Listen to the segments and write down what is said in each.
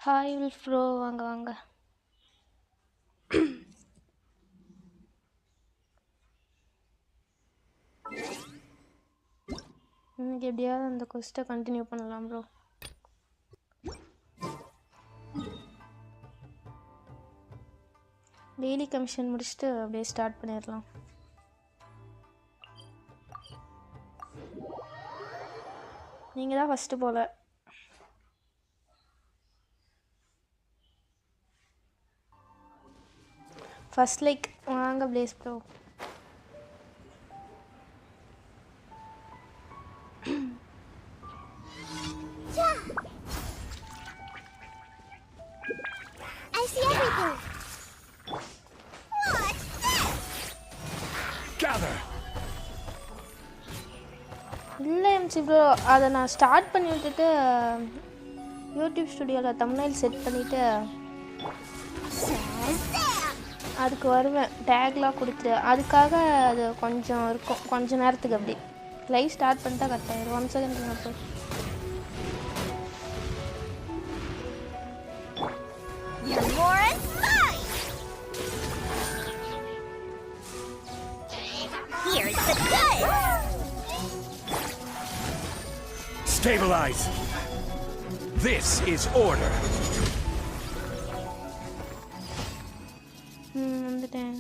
Hi வில்ஃப் bro வாங்க வாங்க. இன்னைக்கு எப்படியாவது அந்த கொஸ்ட்டை கண்டினியூ பண்ணலாம் ப்ரோ. டெய்லி கமிஷன் முடிச்சுட்டு அப்படியே ஸ்டார்ட் பண்ணிடலாம். நீங்கள் தான் ஃபஸ்ட்டு போல. ஃபர்ஸ்ட் லைக் வாங்க place bro. I see everything. What's this? Gather. இல்லை எம்சி ப்ரோ, அதை நான் ஸ்டார்ட் பண்ணி விட்டுட்டு யூடியூப் ஸ்டுடியோவில் தம்ப்நெயில் செட் பண்ணிவிட்டு அதுக்கு வருவேன். டேக்லாம் கொடுத்துட்டு அதுக்காக அது கொஞ்சம் இருக்கும், கொஞ்சம் நேரத்துக்கு. அப்படி லைவ் ஸ்டார்ட் பண்ணிட்டா கரெக்ட் ஆயிடும். 1 செகண்ட் அப்போ Stabilize. This is order. வந்துட்டேன்.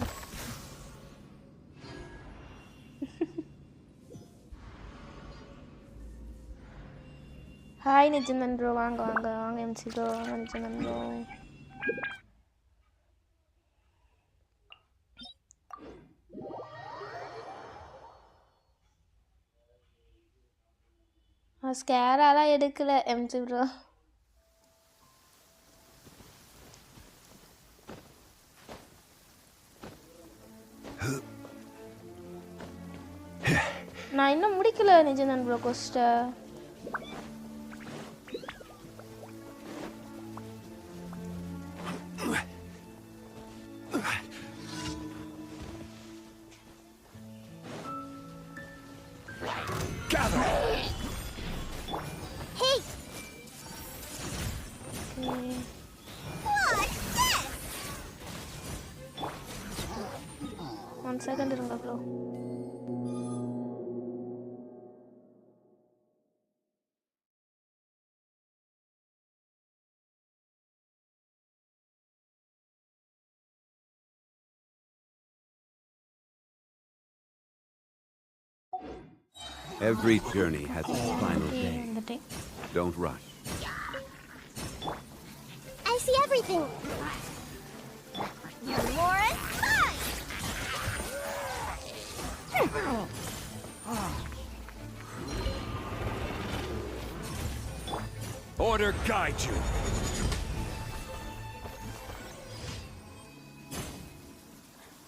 ஹாய் நிஜந்தன் ப்ரோ வாங்க வாங்க வாங்க எம்சி ப்ரோ வாங்க நிஜந்தன் ப்ரோ. ஸ்கேராலாம் எடுக்கல எம்சி ப்ரோ. நான் இன்னும் முடிக்கல நிஜந்தன் ப்ரோ கொஸ்ட்டை. One second இருங்க bro. Every journey has its final day. Don't rush. I see everything. You're more than mine. Order guide you.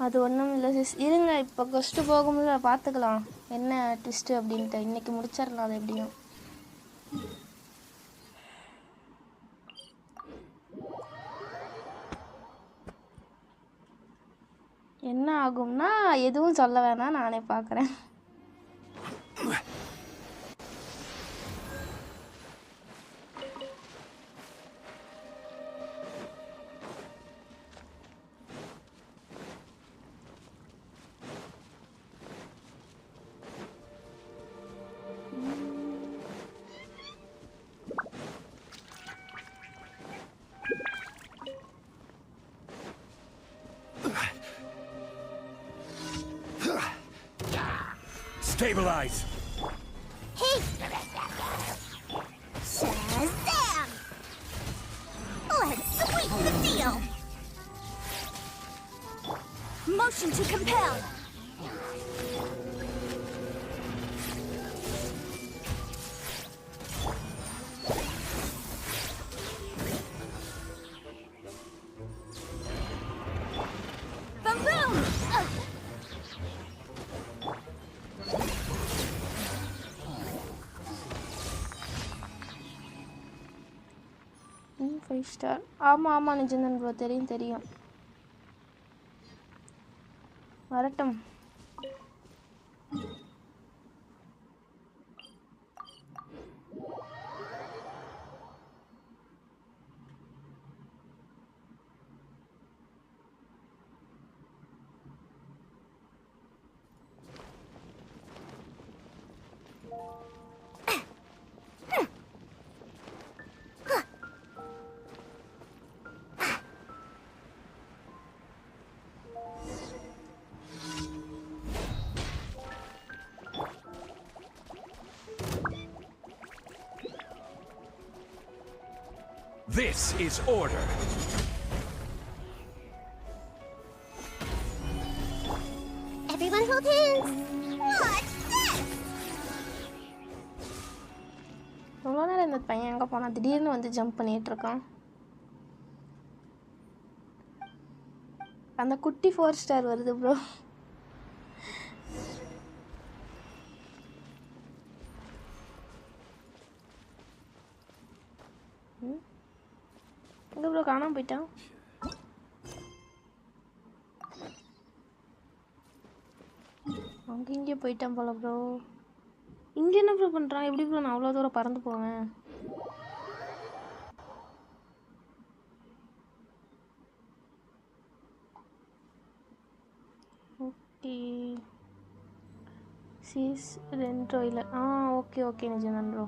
அது ஒன்றும் இல்லை சிஸ், இருங்க. இப்போ கொஸ்ட்டு போகும்போது பார்த்துக்கலாம் என்ன ட்விஸ்ட்டு அப்படின்ட்டு. இன்றைக்கி முடிச்சிடலாம் அது எப்படியும். என்ன ஆகும்னா எதுவும் சொல்ல வேணாம், நானே பார்க்குறேன். Stabilize. Hey! Shazam! Let's sweeten the deal! Motion to compel! Boom boom! Five star. ஆமாம் ஆமாம் நிஜந்தன் ப்ரோ, தெரியும் தெரியும். வரட்டும். This is order. Everyone hold hands. Watch this. எவ்வளோ நேரம் இந்த பையன் எங்கே போனால் திடீர்னு வந்து ஜம்ப் பண்ணிகிட்டு இருக்கான். அந்த குட்டி 4 ஸ்டார் வருது ப்ரோ. எங்கே ப்ரோ காணாமல் போயிட்டான்? அங்கே இங்கே போயிட்டான் போல ப்ரோ. இங்கே என்ன ப்ரோ பண்ணுறான்? எப்படி ப்ரோ நான் அவ்வளோ தூரம் பறந்து போவேன்? ஓகே சீஸ் 2 இல்லை. ஓகே ஓகே நிஜம் ப்ரோ.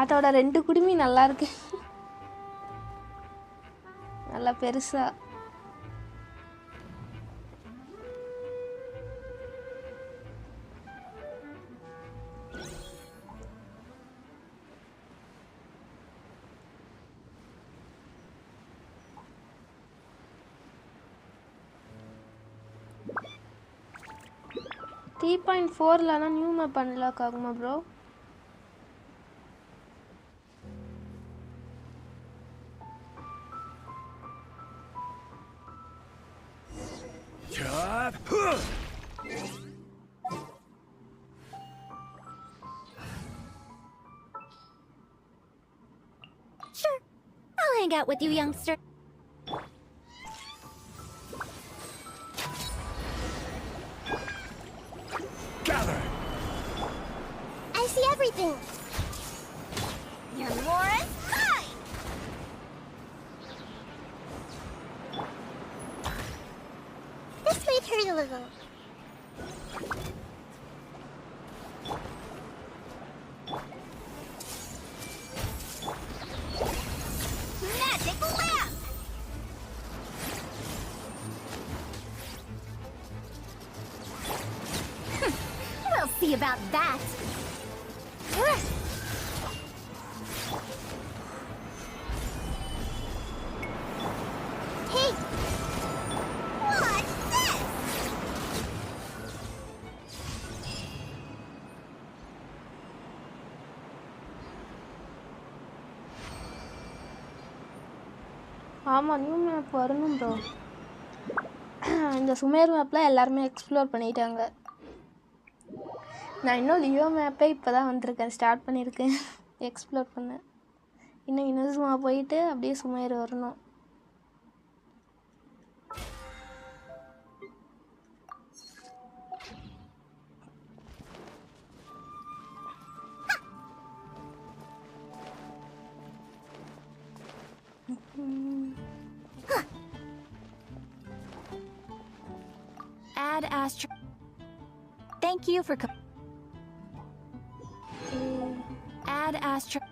அதோட 2 குடுமி நல்லா இருக்கு. நல்லா பெருசா. த்ரீ 3.4 நியூ மேப் அன்லாக் ஆகுமா bro? Sure, I'll hang out with you, youngster. Gather. I see everything. Your war is mine. This might hurt a little. Magic lamp. We'll see about that. Hey! Watch this! ஆமாம் new map வரணும் bro. இந்த Sumer மேப்பில் எல்லாருமே explore பண்ணிட்டாங்க. நான் இன்னும் Leo மேப்பே இப்போ தான் வந்திருக்கேன், ஸ்டார்ட் பண்ணியிருக்கேன் எக்ஸ்ப்ளோர் பண்ண. இன்னும் இனசுமா போயிட்டு அப்படியே சுமேர் வரணும். Add Astro. Thank you for Add Astro.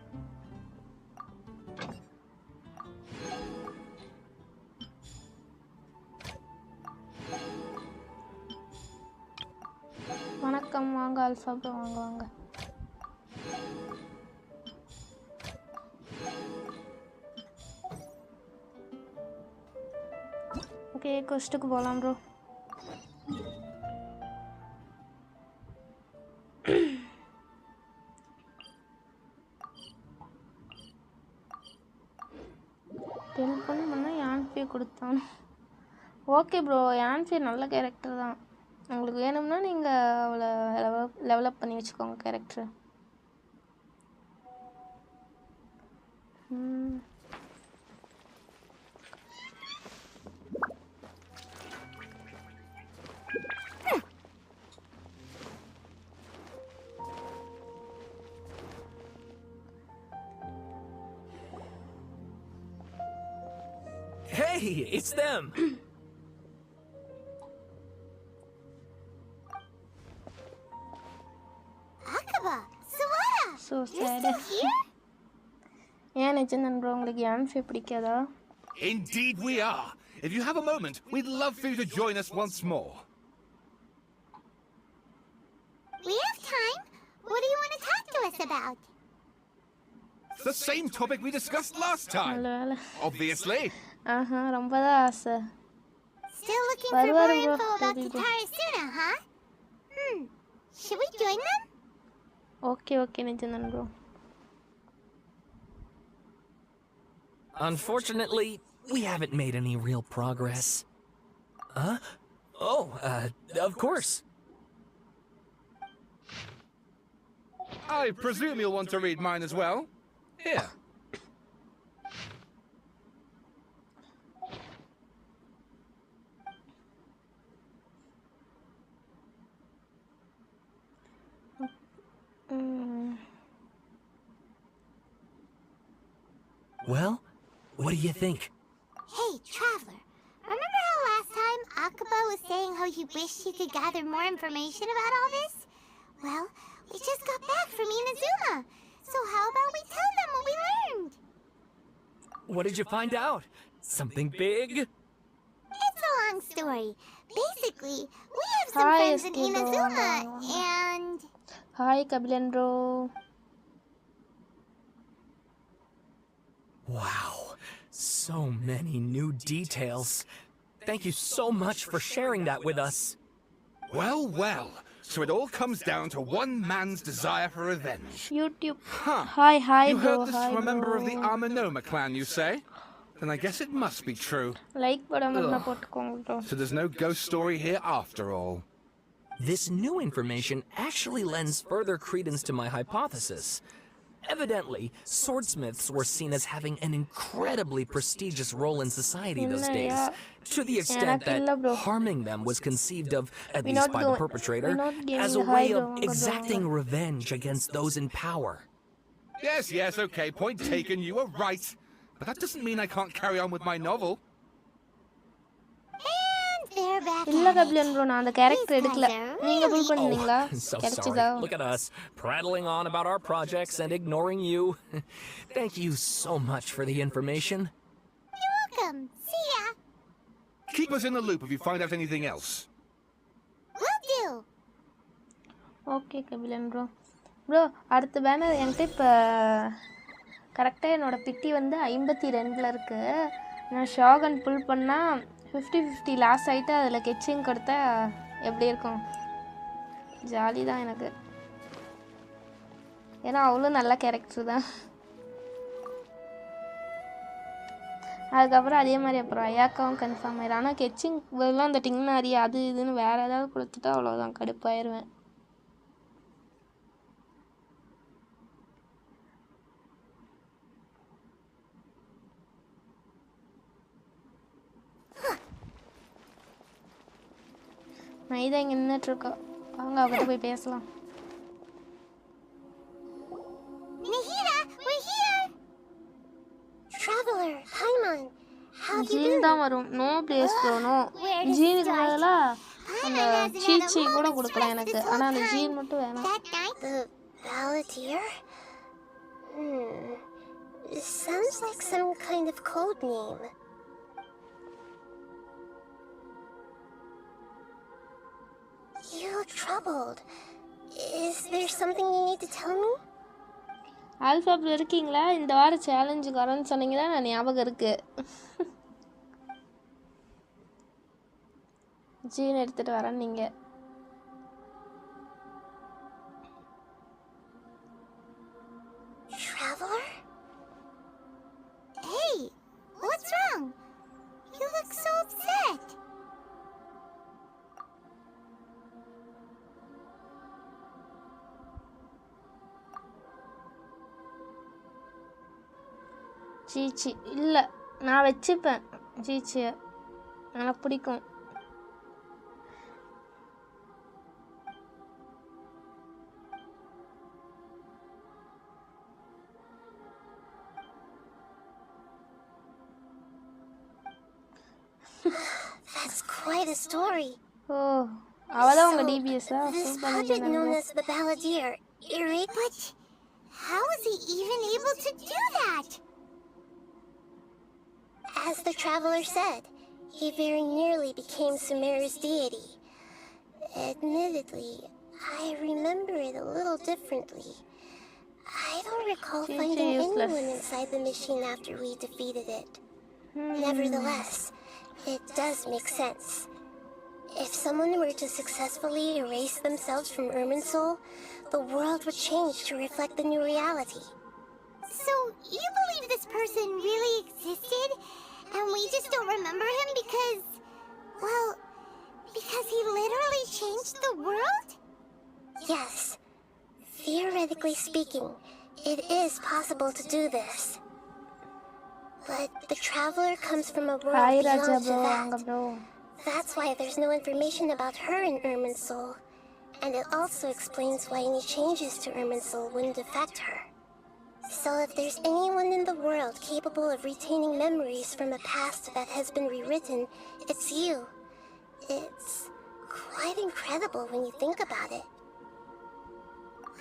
வணக்கம், வாங்க ஆல்ஃபா ப்ரோ, வாங்க வாங்க. ஓகே கொஸ்ட்டுக்கு போகலாம் ப்ரோ. டெலிஃபோன் பண்ணால் யான்ஃபே கொடுத்தான். ஓகே ப்ரோ, யான்ஃபே நல்ல கேரக்டர் தான். உங்களுக்கு வேணும்னா நீங்கள் அவளை லெவலப் பண்ணி வச்சுக்கோங்க கேரக்டரை. Hey, it's them. So You're sad. still here? ஏன் நிஜந்தன் ப்ரோ உங்களுக்கு யான்ஃபே பிடிக்காதா? Indeed we are. If you have a moment, we'd love for you to join us once more. We have time. What do you want to talk to us about? It's the same topic we discussed last time. நல்ல வேலை. Obviously. ரொம்ப தான் ஆசை. Still looking for more வருவாரு bro. info about சரி bro. Tatarasuna, huh? Should we join them? Okay Nijanthan bro. Unfortunately, we haven't made any real progress. Huh? Oh, of course. I presume you'll want to read mine as well. Here. Well, what do you think? Hey, Traveler. Remember how last time Akaba was saying how he wished he could gather more information about all this? Well, we just got back from Inazuma. So how about we tell them what we learned? What did you find out? Something big? It's a long story. Basically, we have some Hi, friends in Eskimo. Inazuma, and... hi Kabilan bro. Wow, so many new details. Thank you so much for sharing that with us. Well. So it all comes down to one man's desire for revenge. YouTube. Huh. Hi You bro. heard this hi from a member of the bro. Amanoma clan, you say? Then I guess it must be true. Like படாம போட்டுக்கோங்க bro. So there's no ghost story here after all. This new information actually lends further credence to my hypothesis. Evidently, swordsmiths were seen as having an incredibly prestigious role in society those days, to the extent that harming them was conceived of, at least by the perpetrator, as a way of exacting revenge against those in power. Yes, okay, point taken, you were right. But that doesn't mean I can't carry on with my novel. And they're back இல்ல at it. Kabilan bro நான் அந்த character These எடுக்கல. guys are நீங்க புல் really- பண்ணீங்களா? So கிடைச்சதா? sorry. Look at us, prattling on about our projects and ignoring you. Thank you so much for the information. You're welcome. See ya. Keep us in the loop if you find out anything else. Will do. Okay Kabilan bro. Bro அடுத்த banner என்கிட்ட இப்போ கரெக்டாக என்னோடய பிட்டி வந்து 52 இருக்கு. நான் ஷாகன் புல் பண்ணால் 50-50 loss ஆகிட்டு அதில் கெச்சிங் கொடுத்தா எப்படி இருக்கும்? ஜாலி தான் எனக்கு. ஏன்னா அவ்வளோ நல்ல கேரக்டர் தான். அதுக்கப்புறம் அதே மாதிரி அப்புறம் ஐயாக்காவும் கன்ஃபார்ம் ஆயிடும். ஆனால் கெச்சிங் எல்லாம் அந்த டிங்னாரி அது இதுன்னு வேறு ஏதாவது கொடுத்துட்டா அவ்வளோதான் கடுப்பாயிருவேன். மைதா இங்கே நின்றுட்டுருக்கா. அவங்க அவகிட்ட போய் பேசலாம். Nahida, we're here. Traveler, Paimon, how have you Jean been? தான் வரும். No place bro no. ஜீனுக்கு பதிலாக அந்த சீச்சி கூட கொடுக்கலாம் எனக்கு. ஆனால் அந்த ஜீன் மட்டும் வேணாம். That night? The Balladeer? Sounds like some kind of code name. You look troubled. Is there something you need to tell me? ஆல்ஃபாப்ல இருக்கீங்களா? இந்த வாரம் சேலஞ்சுக்கு வரேன்னு சொன்னீங்கன்னா நான் ஞாபகம் இருக்கு. ஜீன் எடுத்துகிட்டு வரேன் நீங்கள். Traveler? Hey, what's wrong? You look so upset. சீச்சி இல்லை நான் வச்சுப்பேன் சீச்சியை. எனக்கு பிடிக்கும். That's quite a story. ஓ அவதான் உங்கள் டிபிஎஸ்ஸா? This puppet known as the Balladeer, but How was he even able to do that? As the traveler said, he very nearly became Sumeru's deity. Admittedly, I remember it a little differently. I don't recall finding anyone inside the machine after we defeated it. Nevertheless, it does make sense. If someone were to successfully erase themselves from Irminsul, the world would change to reflect the new reality. So, you believe this person really existed, and we just don't remember him because he literally changed the world? Yes. Theoretically speaking, it is possible to do this. But the traveler comes from a world beyond to that. That's why there's no information about her in Irminsul. And it also explains why any changes to Irminsul wouldn't affect her. So if there's anyone in the world capable of retaining memories from a past that has been rewritten, it's you. It's quite incredible when you think about it.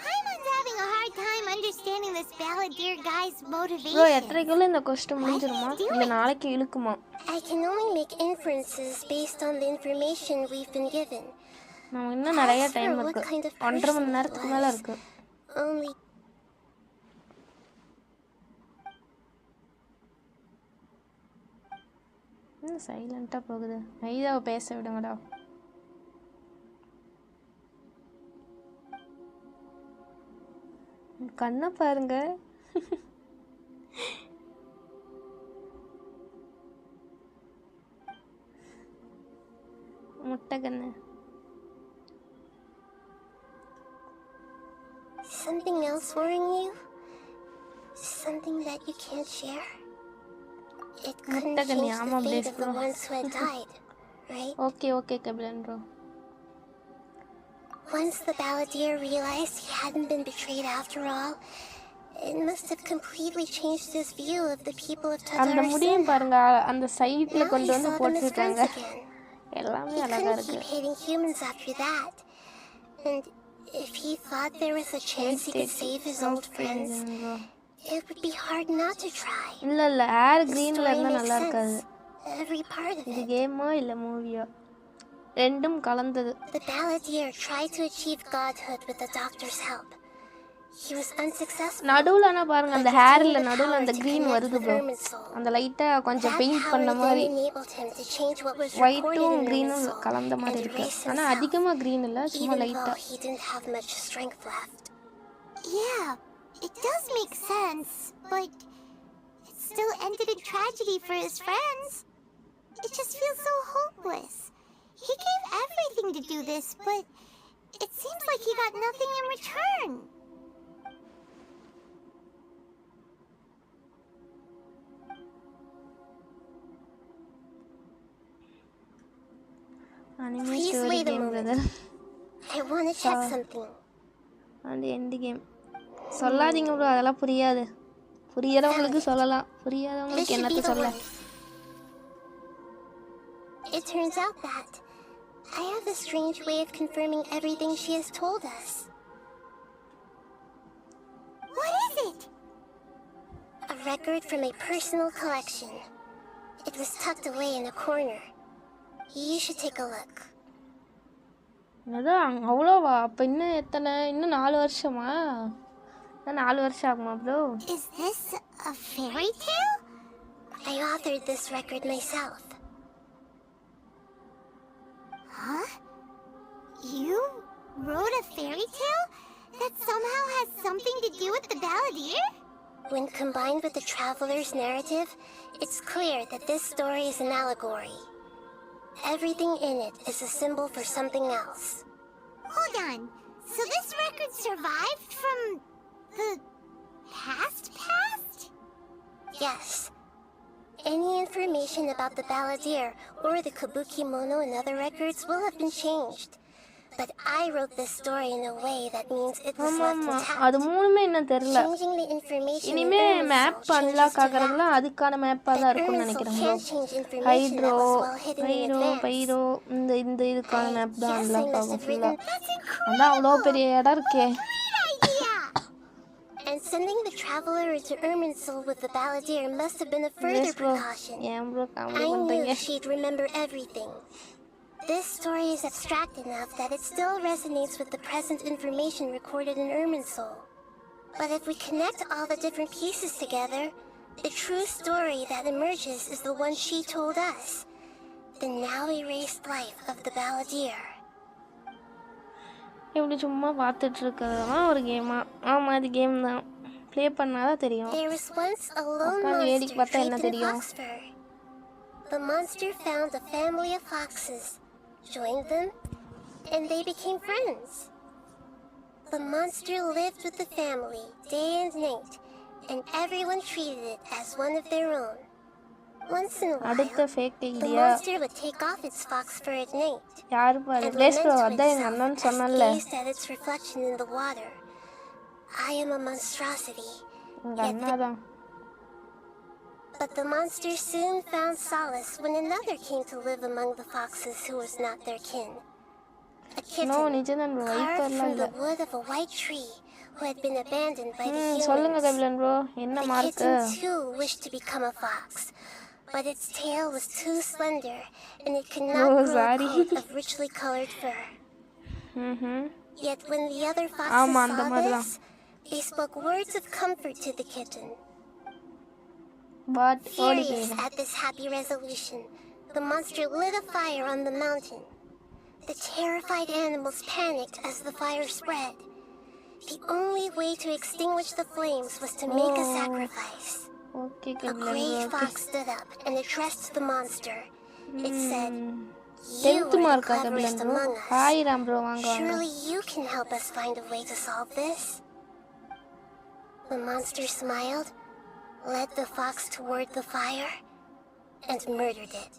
Paimon's having a hard time understanding this balladeer guy's motivation. Bro, எத்தனைக்குள்ள இந்த question முடிஞ்சிருமா இல்ல நாளைக்கு இழுக்குமா? I can only make inferences based on the information we've been given. நமக்கு இன்னும் நிறைய time இருக்கு. 1.5 மணி நேரத்துக்கு மேல இருக்கு. Only சைலண்டா போகுது. ஐயாவை பேச விடுங்கடா. கண்ணை பாருங்க. முட்டை கண்ணு. Something else worrying you? Something that you can't share? It couldn't change the fate of the ones who had died, right? Okay, Kabilan bro. Once the balladeer realized he hadn't been betrayed after all, it must have completely changed his view of the people of Tadarasan. அந்த முடியும் பாருங்க, அந்த சைடுல கொண்டு வந்து போட்டுட்டாங்க. எல்லாமே அழகா இருக்கு. He couldn't keep hating humans after that. And if he thought there was a chance he could save his old friends, it would be hard not to try. இல்ல ஏர் கிரீன்ல இருந்தா நல்லா இருக்காது. Every part of இது it. கேமோ இல்ல மூவியோ ரெண்டும் கலந்தது. The balladeer tried to achieve godhood with the doctor's help. He was unsuccessful. நடுவுலனா பாருங்க அந்த ஹேர்ல நடுவுல அந்த கிரீன் வருது bro. அந்த லைட்டா கொஞ்சம் பெயிண்ட் பண்ண மாதிரி ஒயிட்டும் கிரீனும் கலந்த மாதிரி இருக்கு. ஆனா அதிகமா கிரீன் இல்ல, சும்மா லைட்டா. Yeah, it does make sense, but it still ended in tragedy for his friends. It just feels so hopeless. He gave everything to do this, but it seems like he got nothing in return. Please wait a moment. I want to check something. And end game. சொல்லாதீங்க bro, அதெல்லாம் புரியாது. புரியறவங்களுக்கு சொல்லலாம், புரியாதவங்களுக்கு என்னத்த சொல்ல. It turns out that I have a strange way of confirming everything she has told us. What is it? A record from a personal collection. It was tucked away in a corner. You should take a look. அதான் அவ்வளோவா? அப்போ இன்னும் 4 வருஷமா? 4 வருஷம் ஆகுமா bro? Is this a fairy tale? I authored this record myself. Huh? You wrote a fairy tale that somehow has something to do with the balladeer? When combined with the traveler's narrative, it's clear that this story is an allegory. Everything in it is a symbol for something else. Hold on. So this record survived from the past? Yes. Any information about the balladeer or the kabuki mono in other records will have been changed. But I wrote this story in a way that means it was left intact. அது மூணுமே இன்னும் தெரியல. Changing the information. இனிமே map unlock ஆகறதுலாம் அதுக்கான மேப்பா தான் இருக்கும்னு நினைக்கிறேன். பைரோ இந்த இதுக்கான மேப் தான் அன்லாக் ஆகும் ஃபுல்லா. அதான் அவ்வளோ பெரிய இடம் இருக்கே. And sending the traveler into Irminsul with the balladeer must have been a further Yes, bro. precaution. ஏன் ப்ரோ I காமெடி knew பண்றீங்க? she'd remember everything. This story is abstract enough that it still resonates with the present information recorded in Irminsul. But if we connect all the different pieces together, the true story that emerges is the one she told us. The now erased life of the balladeer. இப்படி சும்மா பார்த்துட்டு இருக்கிறதுலாம் ஒரு கேமா? ஆமா, இது game தான். Play பண்ணாதான் தெரியும். There was once a lone உட்காந்து வேடிக்கை monster பார்த்தா என்ன draped in தெரியும்? fox fur. The monster found a family of foxes, joined them, and they became friends. The monster lived with the family day and night, and everyone treated it as one of their own. Once in a while, அடுத்த fake the idea monster would take off its fox fur at night யாரு பாரு? and place bro, lament to அதான் எங்க itself அண்ணன் as it சொன்னல. gazed at its reflection in the water. I am a monstrosity. எங்க அண்ணா தான். But the monster soon found solace when another came to live among the foxes who was not their kin. A kitten நோ, நிஜம்தான் bro. carved வைப்பர்லாம் from இல்ல. the wood of a white tree who had been abandoned by the சொல்லுங்க humans. Kabilan bro, என்ன The mark? kitten too wished to become a fox, but its tail was too slender and it could not Oh, grow sorry. a coat of richly colored fur. Yet when the other foxes ஆமா, அந்த saw மாதிரி தான். this, they spoke words of comfort to the kitten. But ஓடி Furious போயிடும். at this happy resolution, the monster lit a fire on the mountain. The terrified animals panicked as the fire spread. The only way to extinguish the flames was to make a sacrifice. Okay A Kabilan gray bro. fox stood up and addressed the monster. It said, "You 10th are the மார்க்கா cleverest Kabilan bro? among us. Hi Ram bro, வாங்க வாங்க. Surely you can help us find a way to solve this." The monster smiled, led the fox toward the fire, and murdered it.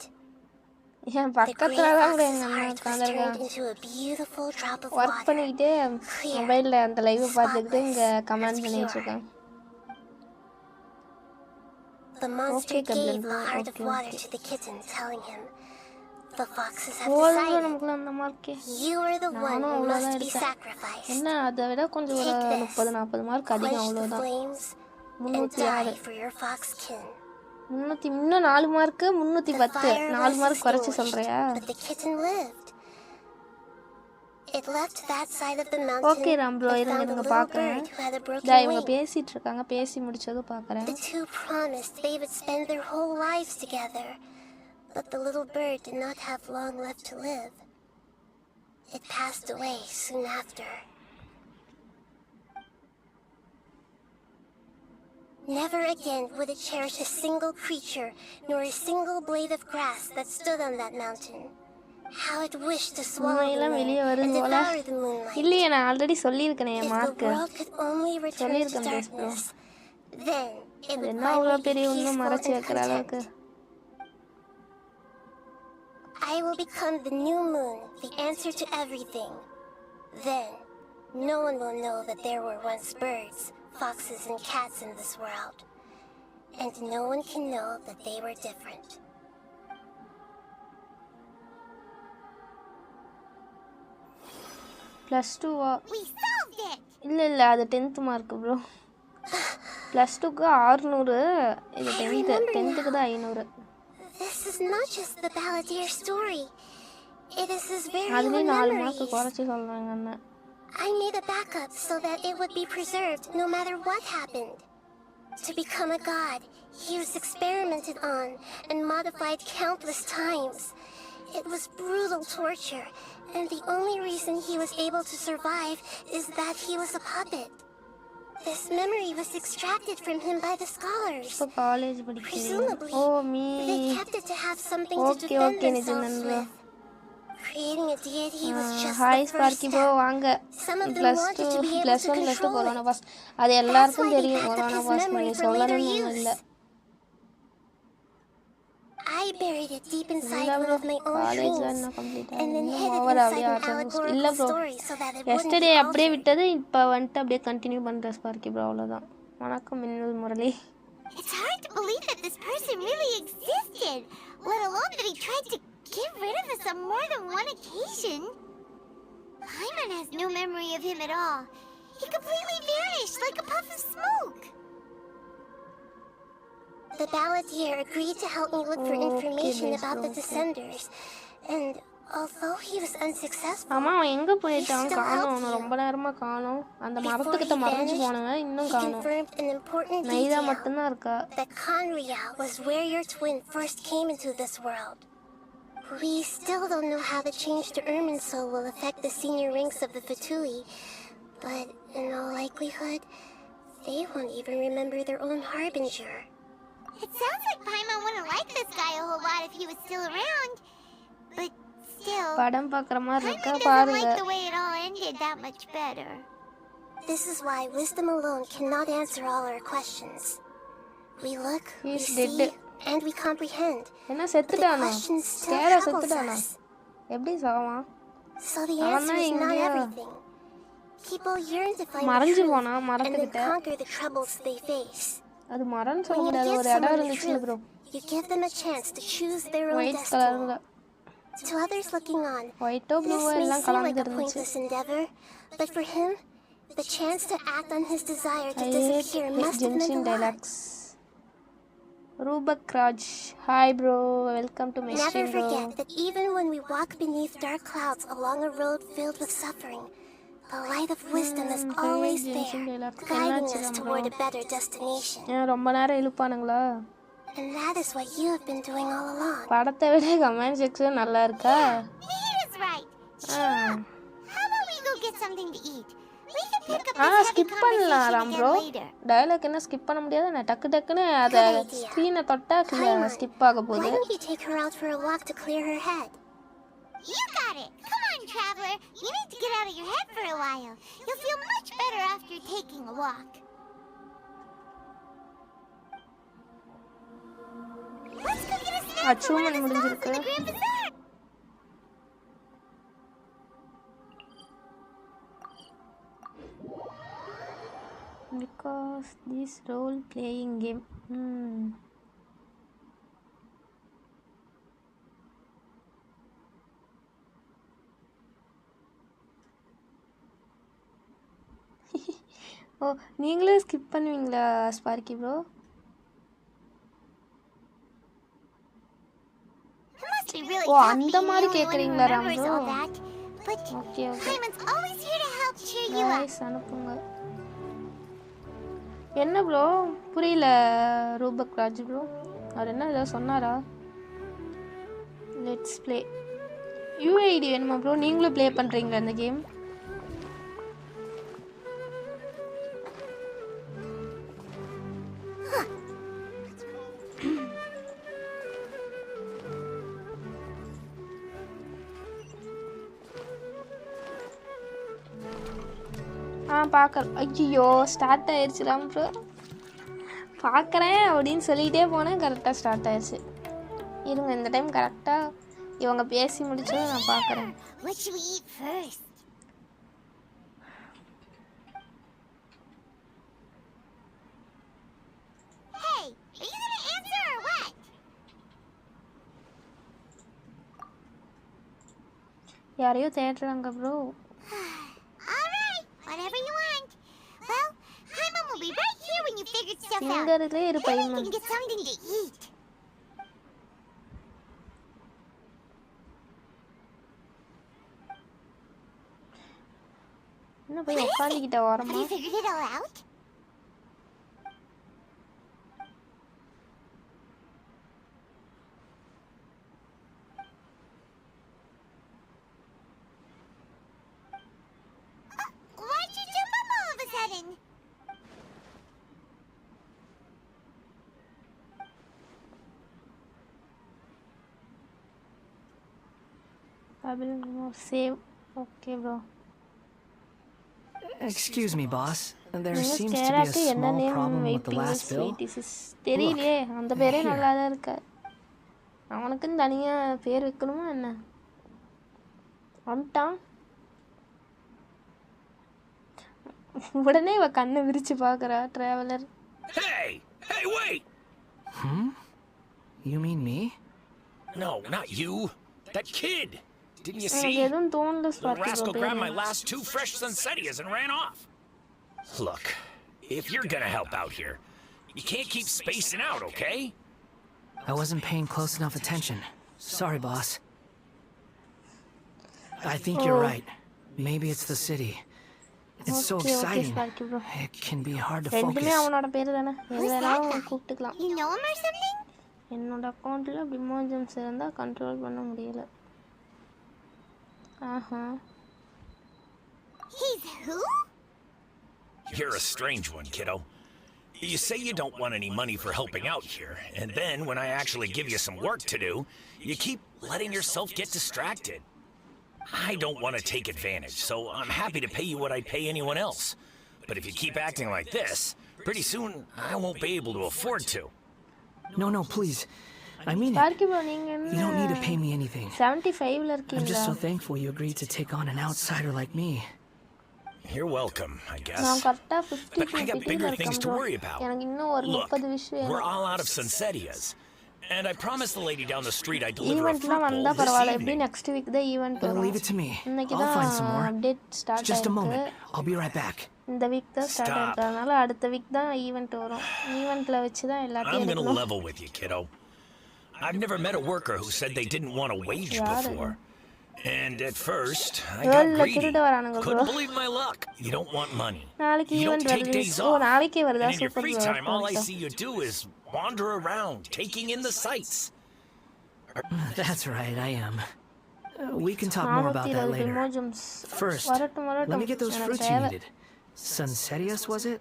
ஏன் The பக்கத்துல gray தான் கூட fox's எங்க அண்ணா heart was உட்காந்துருக்கான். turned into a beautiful drop of work water. பண்ணிக்கிட்டே மொபைலில் அந்த live பார்த்துக்கிட்டு இங்கே கமெண்ட் Spotless, பண்ணிட்டு இருக்கேன். The monster Okay, Gabriel, gave the heart of okay, water okay. to the kitten, telling him, "The foxes have போதும் decided. நமக்குள்ள அந்த மார்க்கே. You are the one நானும் who அவ்வளோதான் must be இருக்கேன். sacrificed. என்ன அதை விட கொஞ்சம் ஒரு 30-40 மார்க் அதிகம், Quench the அவ்வளோதான். flames and 306. die for your fox kin." 300, இன்னும் 4 mark, The 310. fire 4 was mark குறைச்சி extinguished, சொல்றியா? but the kitten lived. It left that side of the mountain okay Ram bro, and இருங்க found a இருங்க little பார்க்குறேன். bird who had a broken இவங்க wing. பேசிட்டு இருக்காங்க, பேசி முடிச்சதும் பார்க்குறேன். The two promised they would spend their whole lives together, but the little bird did not have long left to live. It passed away soon after. Never again would it cherish a single creature nor a single blade of grass that stood on that mountain. How it wished to swallow the உண்மையெல்லாம் moon வெளியே and வருது போல. devour the moonlight. இல்லையே, நான் already சொல்லியிருக்கேனே என் If the mark. world could only return to சொல்லியிருக்கேன் பேஸ் ப்ரோ. darkness, then it அது would என்ன அவ்வளோ finally be பெரிய ஒன்றும் peaceful மறைச்சி and வைக்கிற அளவுக்கு. content. I will become the new moon, the answer to everything. Then, no one will know that there were once birds, foxes, and cats in this world. And no one can know that they were different. +2 We solved it! இல்லை அது 10th mark bro. +2க்கு 600, இது 10th தான் 500. This is not just the balladeer story. It is his very own அதுலேயும் 4 mark memories. குறைச்சி சொல்கிறாங்க அண்ணன். I made a backup so that it would be preserved no matter what happened. To become a god, he was experimented on and modified countless times. It was brutal torture, and the only reason he was able to survive is that he was a puppet. This memory was extracted from him by the scholars. இப்போ college படிக்கிறேன். Presumably, ஓ மீ. they kept it to have something to Okay, defend okay, themselves நிஜம் with. Creating a deity was just hi the first sparky bro, step. வாங்க. Some of them +2 wanted to be able +1 to +2 control corona it. பாஸ். அது That's எல்லாருக்கும் why they தெரியும் backed up corona his பாஸ் memory பண்ணி for later சொல்லணும்னு ஒன்றும் use. இல்லை. I buried it deep inside இல்லை one bro, of my own காலேஜில் dreams, இன்னும் கம்ப்ளீட் and then இன்னும் hid it ஓவர் inside அப்படியே an ஆரம்பிச்சு. இல்லை allegorical bro, story so that it wouldn't yesterday be அப்படியே altered. விட்டது, இப்போ வந்துட்டு அப்படியே கண்டினியூ பண்ணுற ஸ்பார்க்கி ப்ரோ, அவ்வளோதான். வணக்கம் மின்னல் Murali. It's hard to believe that this person really existed, let alone that he tried to get rid of us on more than one occasion. Hyman has no memory of him at all. He completely vanished like a puff of smoke. The balladeer agreed to help me look for information about the descenders, and although he was unsuccessful, ஆமா அவன் எங்க he போயிட்டான் still காணோம் helped you. ரொம்ப நேரமா காணோம் அந்த Before மரத்துக்கிட்ட he மறைஞ்சு vanished, போனவன் இன்னும் he காணோம் confirmed an important நைதா detail, மட்டும்தான் இருக்கா that Conria was where your twin first came into this world. We still don't know how the change to Ermin's soul will affect the senior ranks of the Fatui, but in all likelihood, they won't even remember their own harbinger. It sounds like Paimon wouldn't like this guy a whole lot if he was still around, but still, படம் பார்க்குற மாதிரி Paimon இருக்கா doesn't பாருங்க like the way it all ended that much better. This is why wisdom alone cannot answer all our questions. We look, we He's see, dead. and we comprehend. என்ன But the செத்துட்டானா question still ஸ்கேரா troubles செத்துட்டானா us. எப்படி சாவான் So the அவன் answer தான் is not எங்கேயோ everything. People yearn to find the மறைஞ்சு truth போனா and then மரத்துக்கிட்ட conquer the troubles they face. அது மரம்னு சொல்ல When you முடியாது give ஒரு இடம் someone the இருந்துச்சுல bro truth, you give them a chance to choose their own white destiny. கலர்ல To others looking on, ஒயிட்டோ this ப்ளூவோ may எல்லாம் seem like கலந்து a இருந்துச்சு pointless endeavor, but for him, the chance to act on his desire to I disappear hate must have meant Genshin a lot. Deluxe. Rubak Raj, hi bro, welcome to my Never stream bro. forget that even when we walk beneath dark clouds along a road filled with suffering, the light of wisdom is always Genshin there, Deluxe. guiding என்னாச்சு us bro? toward a better destination. ஏன் ரொம்ப நேரம் இழுப்பானுங்களா And that is what you have been doing all along. படத்தை விட comment section நல்லா இருக்கா He is right. Cheer up. How about we go get something to eat? We can pick up ஆ this heavy skip பண்ணலாம் conversation Ram again bro later. Dialogue என்ன skip பண்ண முடியாது நான் டக்கு டக்குன்னு அதை Good idea. ஸ்க்ரீனை தொட்டா Paimon, ஸ்கிப் ஆக why போகுது don't you take her out for a walk to clear her head? You got it. Come on, traveler. You need to get out of your head for a while. You'll feel much better after taking a walk. Let's go get a snack from one of achievement the stalls முடிஞ்சிருக்கு in the Grand Bazaar. because this role playing game ஓ நீங்களும் skip பண்ணுவீங்களா Sparky bro It must be really ஓ tough அந்த being மாதிரி the only one who கேக்குறீங்களா Ram remembers bro all that. But okay okay Paimon's always here to help cheer you up. Guys அனுப்புங்க என்ன bro புரியல ரூபக் ராஜ் ப்ரோ அவர் என்ன ஏதோ சொன்னாரா லெட்ஸ் ப்ளே யூஐடி வேணுமா ப்ரோ நீங்களும் ப்ளே பண்ணுறீங்களா இந்த கேம் பார்க்குறேன் ஐயோ ஸ்டார்ட் ஆயிடுச்சுலாம் ப்ரோ பார்க்குறேன் அப்படின்னு சொல்லிகிட்டே போனேன் கரெக்டாக ஸ்டார்ட் ஆயிடுச்சு இருங்க இந்த டைம் கரெக்டாக இவங்க பேசி முடிச்சதும் நான் பார்க்குறேன் What should we eat first? Hey, are you gonna answer or what? யாரையோ தேடுறாங்க bro All right, whatever you want. Well, Paimon will be right here when you figured stuff out. சிங்கர்லே இரு Then we பையன் can get something to eat. என்ன போய் உட்காந்துக்கிட்ட Have ஓரமா you figured it all out? Why'd you jump up all of a sudden? Save okay bro Excuse me, boss. There நீங்க seems to be a ஸ்கேராக்கு என்ன small name problem with the waiting last bill. Sweetie sis தெரியலையே அந்த பேரே here. நல்லா தான் இருக்கு அவனுக்குன்னு தனியாக பேர் வைக்கணுமா என்ன வந்துட்டான் உடனே இவ கண்ணை விரிச்சு பார்க்குறா traveller Hey! Hey, wait! You mean me? No, not you. That kid. Didn't you எனக்கு see? எதுவும் தோணல The sparky rascal bro grabbed my last 2 fresh Sunsettias and ran off. Look, if you're gonna help out here, you can't keep spacing out, okay? I wasn't paying close enough attention. Sorry, boss. I think you're right. Maybe it's the city. It's so exciting. Sparky bro. It can be hard to ரெண்டுமே focus. அவனோட பேரு தானே எதெல்லாம் கூப்பிட்டுக்கலாம். You know him or something? என்னோட அக்கௌண்ட்ல பிமோஜம்ஸ் இருந்தா control பண்ண முடியல. ஆஹா. He's who? You're a strange one, kiddo. You say you don't want any money for helping out here, and then when I actually give you some work to do, you keep letting yourself get distracted. I don't want to take advantage, so I'm happy to pay you what I'd pay anyone else. But if you keep acting like this, pretty soon I won't be able to afford to. No, please. I mean it. Sparky bro நீங்க என்ன You don't need to pay me anything. 75ல I'm இருக்கீங்களா? just so thankful you agreed to take on an outsider like me. You're welcome, I guess. நான் கரெக்ட்டா 50 But I got bigger things to worry about. எனக்கு இன்னும் ஒரு Look, 30 விஷயம் we're all out of Sunsetias. And I promised the lady down the street I'd deliver a fruit ஈவென்ட்லாம் bowl வந்தா this பரவாயில்ல எப்படி evening. Next week தான் event Then வரும். leave it to me. இன்னைக்கு I'll find some தான் more. Update start Just a ஆயிருக்கு. moment. I'll be right back. இந்த week தான் ஸ்டார்ட் Stop. ஆயிருக்கறனால அடுத்த வீக் தான் ஈவென்ட் வரும். ஈவென்ட்ல வச்சு தான் எல்லாத்தையும் I'm gonna எடுக்கணும். level with you, kiddo. I've never met a worker who said they didn't want a wage Yaru. before. And at first, I World got ல greedy. திருட வரானுங்க bro. Couldn't believe my luck. You don't want money. நாளைக்கு You don't event take வருது. days ஓ off. நாளைக்கே வருதா? And in your super free bro. time, all I see you do is wander around, taking in the sights. That's right, I am. We can talk more about that 420 later. பிமோஜம்ஸ். First, வரட்டும் let me get those எனக்கு fruits you தேவை. needed. Sunsetias, was it?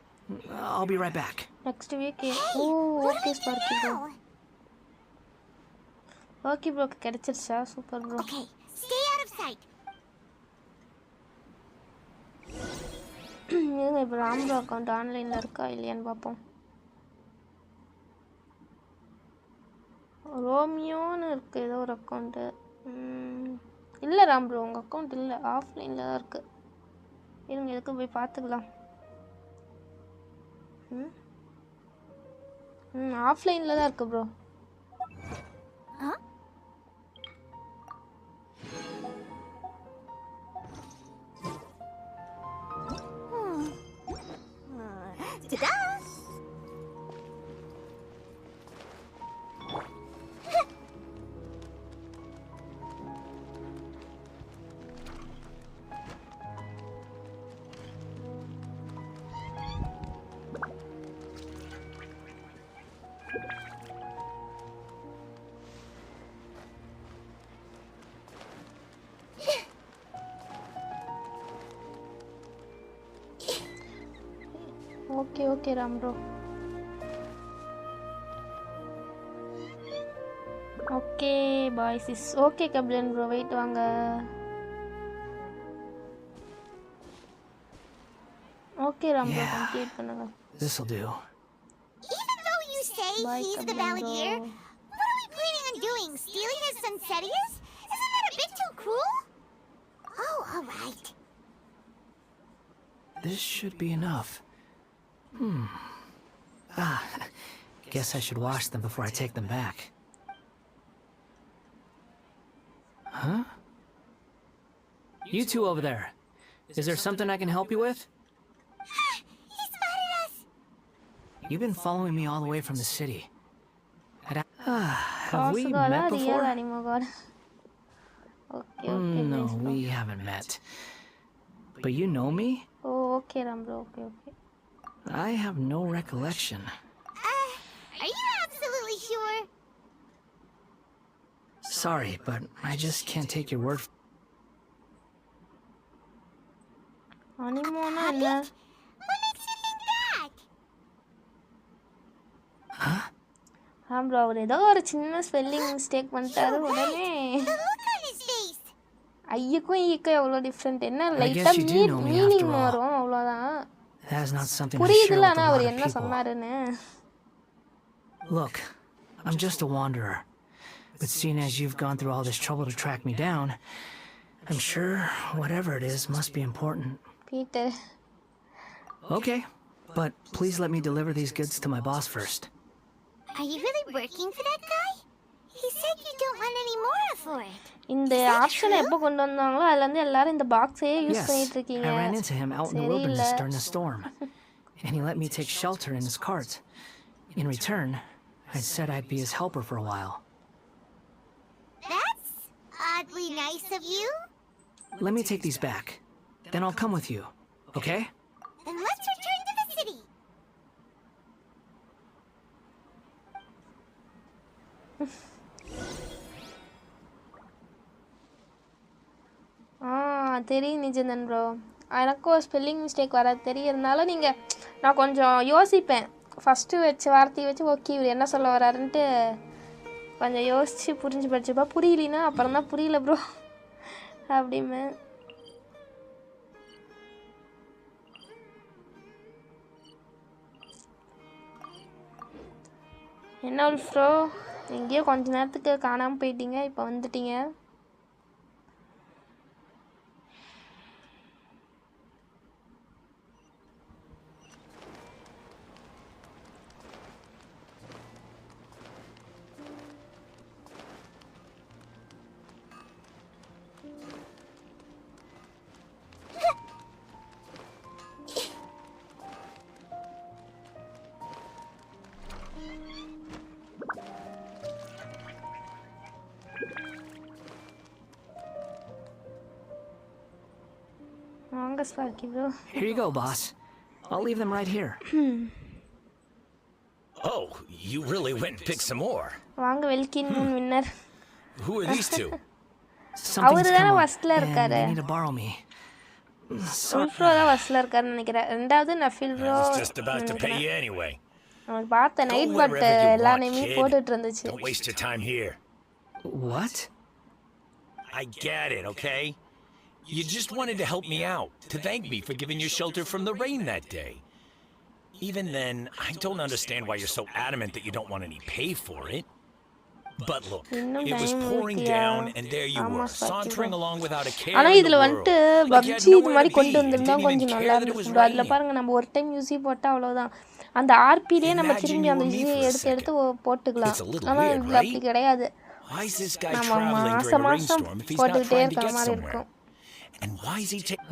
I'll be right back. Next week oh okay Sparky bro. Okay bro கிடைச்சிருச்சா? Super bro. Okay, stay out of sight. இருங்க இப்போ Ram bro account ஆன்லைனில் இருக்கா இல்லையான்னு பார்ப்போம். ரோமியோன்னு இருக்குது ஏதோ ஒரு அக்கௌண்ட்டு. இல்லை ராம் ப்ரோ உங்கள் அக்கௌண்ட் இல்லை, ஆஃப்லைனில் தான் இருக்குது. இருங்க எதுக்கு போய் பார்த்துக்கலாம். ஆஃப்லைனில் தான் இருக்குது bro. Ta-da! Okay okay Ram bro. Okay bye sis. Okay Kabilan bro wait வாங்க. ஓகே ராம் ப்ரோ கம்ப்ளீட் பண்ணுங்க. This'll do. Even though you say Bye, he's the Kablan Balladeer, bro. what are we planning on doing? Stealing his Sunsetias? Isn't that a bit too cruel? Oh, all right. This should be enough. Guess I should wash them before I take them back. Huh? You two over there. Is there something I can help you with? He spotted us. You've been following me all the way from the city. Have we காசுகாலா met before? Real அனிமோகாட். Okay okay No, we haven't met. But you know me? Oh okay Ram bro okay okay. I have no recollection. Are you absolutely sure? Sorry, but I just can't take your word. அனிமோனா என்ன? What makes you think that? Ram bro அவர் ஏதோ ஒரு சின்ன spelling mistake பண்ணிட்டாரு உடனே. The look on his face. ஐயுக்கும் ஈக்கும் எவ்வளோ different. என்ன I லைட்டாக guess you do know me meaning after all. மாறும் அவ்வளோதான். That is not something I share புரியுதுல with a ஆனால் lot அவர் of என்ன people. சொன்னாருன்னு. Look, I'm just a wanderer. But seeing as you've gone through all this trouble to track me down, I'm sure whatever it is must be important. Peter Okay, but please let me deliver these goods to my boss first. Are you really working for that guy? He said you don't want any more for it. இந்த ஆப்ஷனை எப்போ கொண்டு வந்தாங்களோ அதுலேருந்து எல்லாரும் இந்த பாக்ஸையே use Yes, பண்ணிட்டு இருக்கீங்க. I ran into him out in the சரியில்லை. wilderness during a storm. and he let me take shelter in his cart. In return, I said I'd be his helper for a while. That's oddly nice of you. Let me take these back. Then I'll come with you, okay? Then let's return to the city. தெரியும் Nijanthan bro. எனக்கும் spelling mistake வராது தெரியறதுனால நான் கொஞ்சம் யோசிப்பேன். First வச்ச வார்த்தையை வச்சு okay இவர் என்ன சொல்ல வராருன்ட்டு கொஞ்சம் யோசித்து புரிஞ்சு படிச்சுப்பா. புரியலனா அப்புறம் தான் புரியல ப்ரோ அப்படிமே. என்ன ப்ரோ எங்கேயோ கொஞ்ச நேரத்துக்கு காணாமல் போயிட்டீங்க, இப்போ வந்துட்டீங்க. Sparky, bro. Here you go, boss. I'll leave them right here. Oh, you really went and picked some more. வாங்க welkin moon winner. Who are these two? Something's come up, வஸ்ல and இருக்காரு. they need to borrow me. Bro தான் வஸ்ல இருக்காருன்னு நினைக்கிறேன். ரெண்டாவது நஃபில் I bro. was just about to pay you anyway. நான் பார்த்த நைட் பட் எல்லா நேமையும் போட்டுட்டு இருந்துச்சு. Don't waste your time here. What? I get it, okay? You just wanted to help me out, to thank me for giving you shelter from the rain that day. Even then, I don't understand why you're so adamant that you don't want any pay for it. But look, it was pouring down and there you were, sauntering along without a care ஆனா in இதுல the வந்துட்டு world. Like you had PUBG இது nowhere மாதிரி to கொண்டு be and வந்திருந்தா didn't even கொஞ்சம் நல்லா care that it was இருந்துச்சு. அதுல raining. பாருங்க நம்ம ஒரு டைம் யூசி போட்டா அவ்வளவுதான். அந்த ஆர்பிலே நம்ம Imagine திரும்பி you அந்த were me யூசியை for a எடுத்து எடுத்து போட்டுக்கலாம். It's a little ஆனா weird, இதுல அப்படி right? கிடையாது. Why is this guy நம்ம traveling during a மாசம் rainstorm if he's not போட்டுக்கிட்டே trying to இருக்கிற get மாதிரி somewhere? இருக்கும். And why is he taking...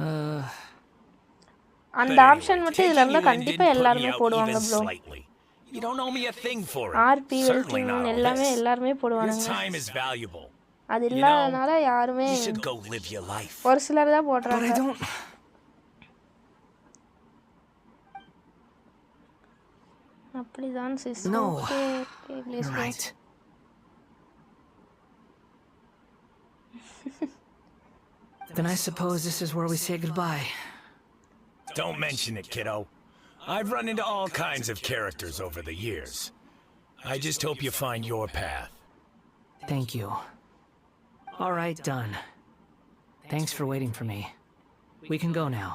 அந்த ஆப்ஷன் மட்டும் இதுல இருந்தா கண்டிப்பா எல்லாருமே போடுவாங்க bro. You don't owe me a thing for it. RP Certainly not all எல்லாமே this. எல்லாருமே Your போடுவாங்க. time is valuable. அது இல்லாதனால யாருமே You should go live your life. ஒரு சிலர் தான் But I போடுறாங்க. don't... அப்படிதான் sis. No. Okay please You're right. Then I suppose this is where we say goodbye. Don't mention it, kiddo. I've run into all kinds of characters over the years. I just hope you find your path. Thank you. All right, done. Thanks for waiting for me. We can go now.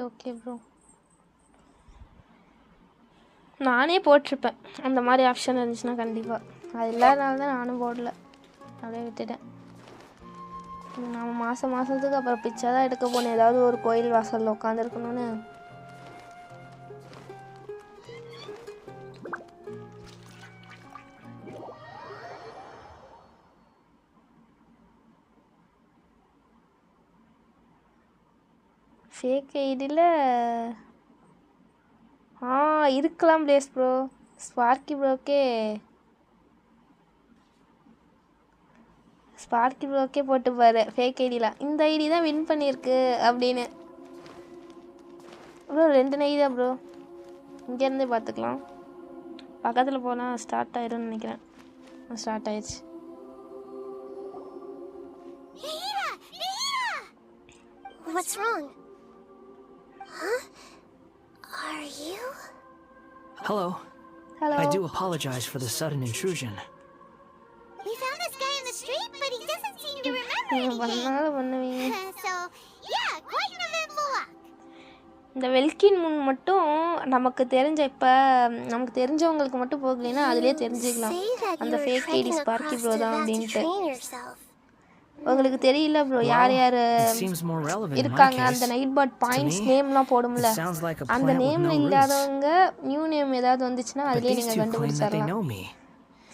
Okay bro. நானே போட்டிருப்பேன் அந்த மாதிரி option இருந்துச்சுன்னா கண்டிப்பாக. அது இல்லாதனால தான் நானும் போடல, அப்படியே விட்டுட்டேன். நம்ம மாதத்துக்கு அப்புறம் பிச்சை தான் எடுக்க போனேன், ஏதாவது ஒரு கோயில் வாசலில் உட்காந்துருக்கணும்னு. ஃபேக் ஐடியில் இருக்கலாம் பிளேஸ் ப்ரோ. ஸ்பார்க்கி ப்ரோக்கே போட்டு பாரு ஃபேக் ஐடியில். இந்த ஐடி தான் வின் பண்ணியிருக்கு அப்படின்னு ப்ரோ. 2 ஐடி தான் ப்ரோ. இங்கேருந்தே பார்த்துக்கலாம். பக்கத்தில் போனால் ஸ்டார்ட் ஆயிரும்னு நினைக்கிறேன். ஸ்டார்ட் ஆயிடுச்சு. What's wrong? Huh? Are you? Hello. Hello. I do apologize for the sudden intrusion. We found this guy in the street, but he doesn't seem to remember anything. பண்ணுவீங்க. So, yeah, quite an eventful walk. இந்த வெல்கின் முன் மட்டும் நமக்கு தெரிஞ்சவங்களுக்கு மட்டும் போகலைன்னா அதிலே தெரிஞ்சுக்கலாம் அந்த ஃபேக் ஐடி ஸ்பார்க்கி ப்ரோ தான் அப்படின்ட்டு. உங்களுக்கு தெரியல ப்ரோ யார் இருக்காங்க அந்த நைட் பட் பாயிண்ட்ஸ் நேம்லாம் போடும்ல, அந்த நேம்ல இல்லாதவங்க நியூ நேம் ஏதாவது வந்துச்சுன்னா அதிலே நீங்கள் கண்டுபிடிச்சிடலாம்.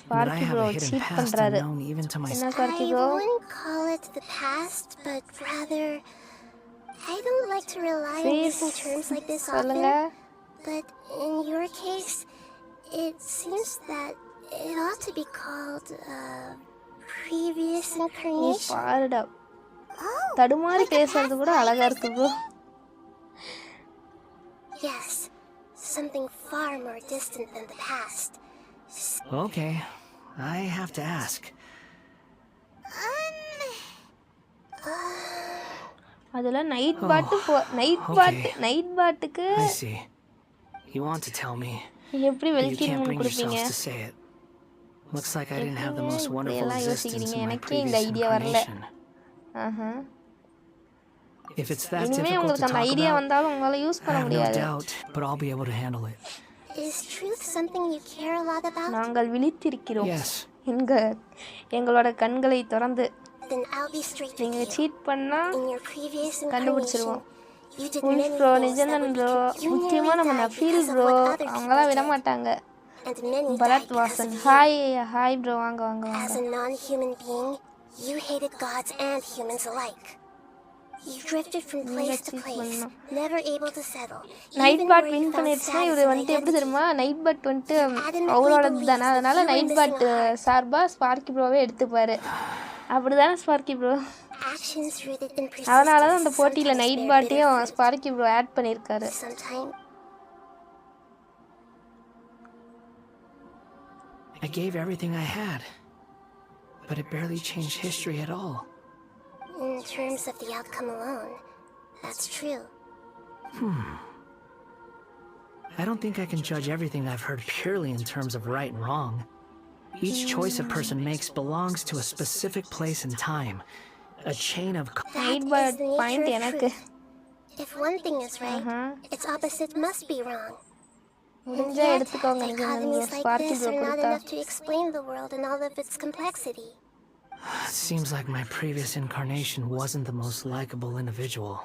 that I Sparky have bro a hidden cheat past பண்றாரு. unknown even to என்ன myself. Sparky I bro? wouldn't call it the past, but rather, I don't like to rely on Please using terms like this சொல்லுங்க. often. But in your case, it seems that it ought to be called previous நீ incarnation. பாருடா. Oh, தடுமாறி like a பேசுறது past கூட life அழகா or இருக்கு bro. Yes, something far more distant than the past. Okay, I have to ask. அதுல night Oh, பாட்டு okay. Night பாட்டுக்கு I see. You want to tell me, எப்படி but you வெல்கிங் can't மூணு bring கொடுப்பீங்க? yourselves to say it. Looks like I didn't have the most எப்படிங்க wonderful இப்படியெல்லாம் existence யோசிக்கிறீங்க? in my எனக்கே இந்த previous ஐடியா வரல. incarnation. ஆஹா. If it's that இனிமே difficult to உங்களுக்கு அந்த talk ஐடியா about, வந்தாலும் உங்களால யூஸ் I பண்ண have no முடியாது. doubt, but I'll be able to handle it. Is truth something you care a lot about? நாங்கள் விழித்திருக்கிறோம். Yes. எங்களோட கண்களை திறந்து Then I'll be straight with நீங்க you. சீட் பண்ணா In your previous incarnation, கண்டுபிடிச்சிருவோம். you did Wolf many bro, things that Nijanthan would bro, be you முக்கியமா nearly நம்ம died Nafeel because of bro, what other அவங்களாம் people விட did. மாட்டாங்க. And many died Bharat because Vasan, of you. Hi bro, வாங்க வாங்க As வாங்க. a non-human being, you hated gods and humans alike. You drifted from place to cheat place, பண்ணணும். never able to settle. Night Even bot where you win found பண்ணிடுச்சுன்னா status இவர் and வந்துட்டு எப்படி identity. தெரியுமா, night பாட் வந்துட்டு adamantly அவரோட believes தானே, that அதனால you were night missing bot a heart. சார்பா ஸ்பார்க்கி ப்ரோவே எடுத்துப்பாரு. அப்படிதானே Sparky bro? Actions rooted in அதனால தான் அந்த persistence போட்டியில sometimes நைட் bear பாட்டையும் bitter fruit. Sparky bro add பண்ணியிருக்காரு. Sometimes I gave everything I had, but it barely changed history at all. in terms of the outcome alone, that's true. I don't think I can judge everything I've heard purely in terms of right and wrong. Each choice a person makes belongs to a specific place and time, a chain of... That night is bot the nature point of எனக்கு. truth. If one thing is right, its opposite must be wrong. And முடிஞ்சா yet, எடுத்துக்கோங்க Nijanthan bro, dichotomies like sparky this bro are not கொடுத்தா. enough to explain the world and all of its complexity. It seems like my previous incarnation wasn't the most likable individual.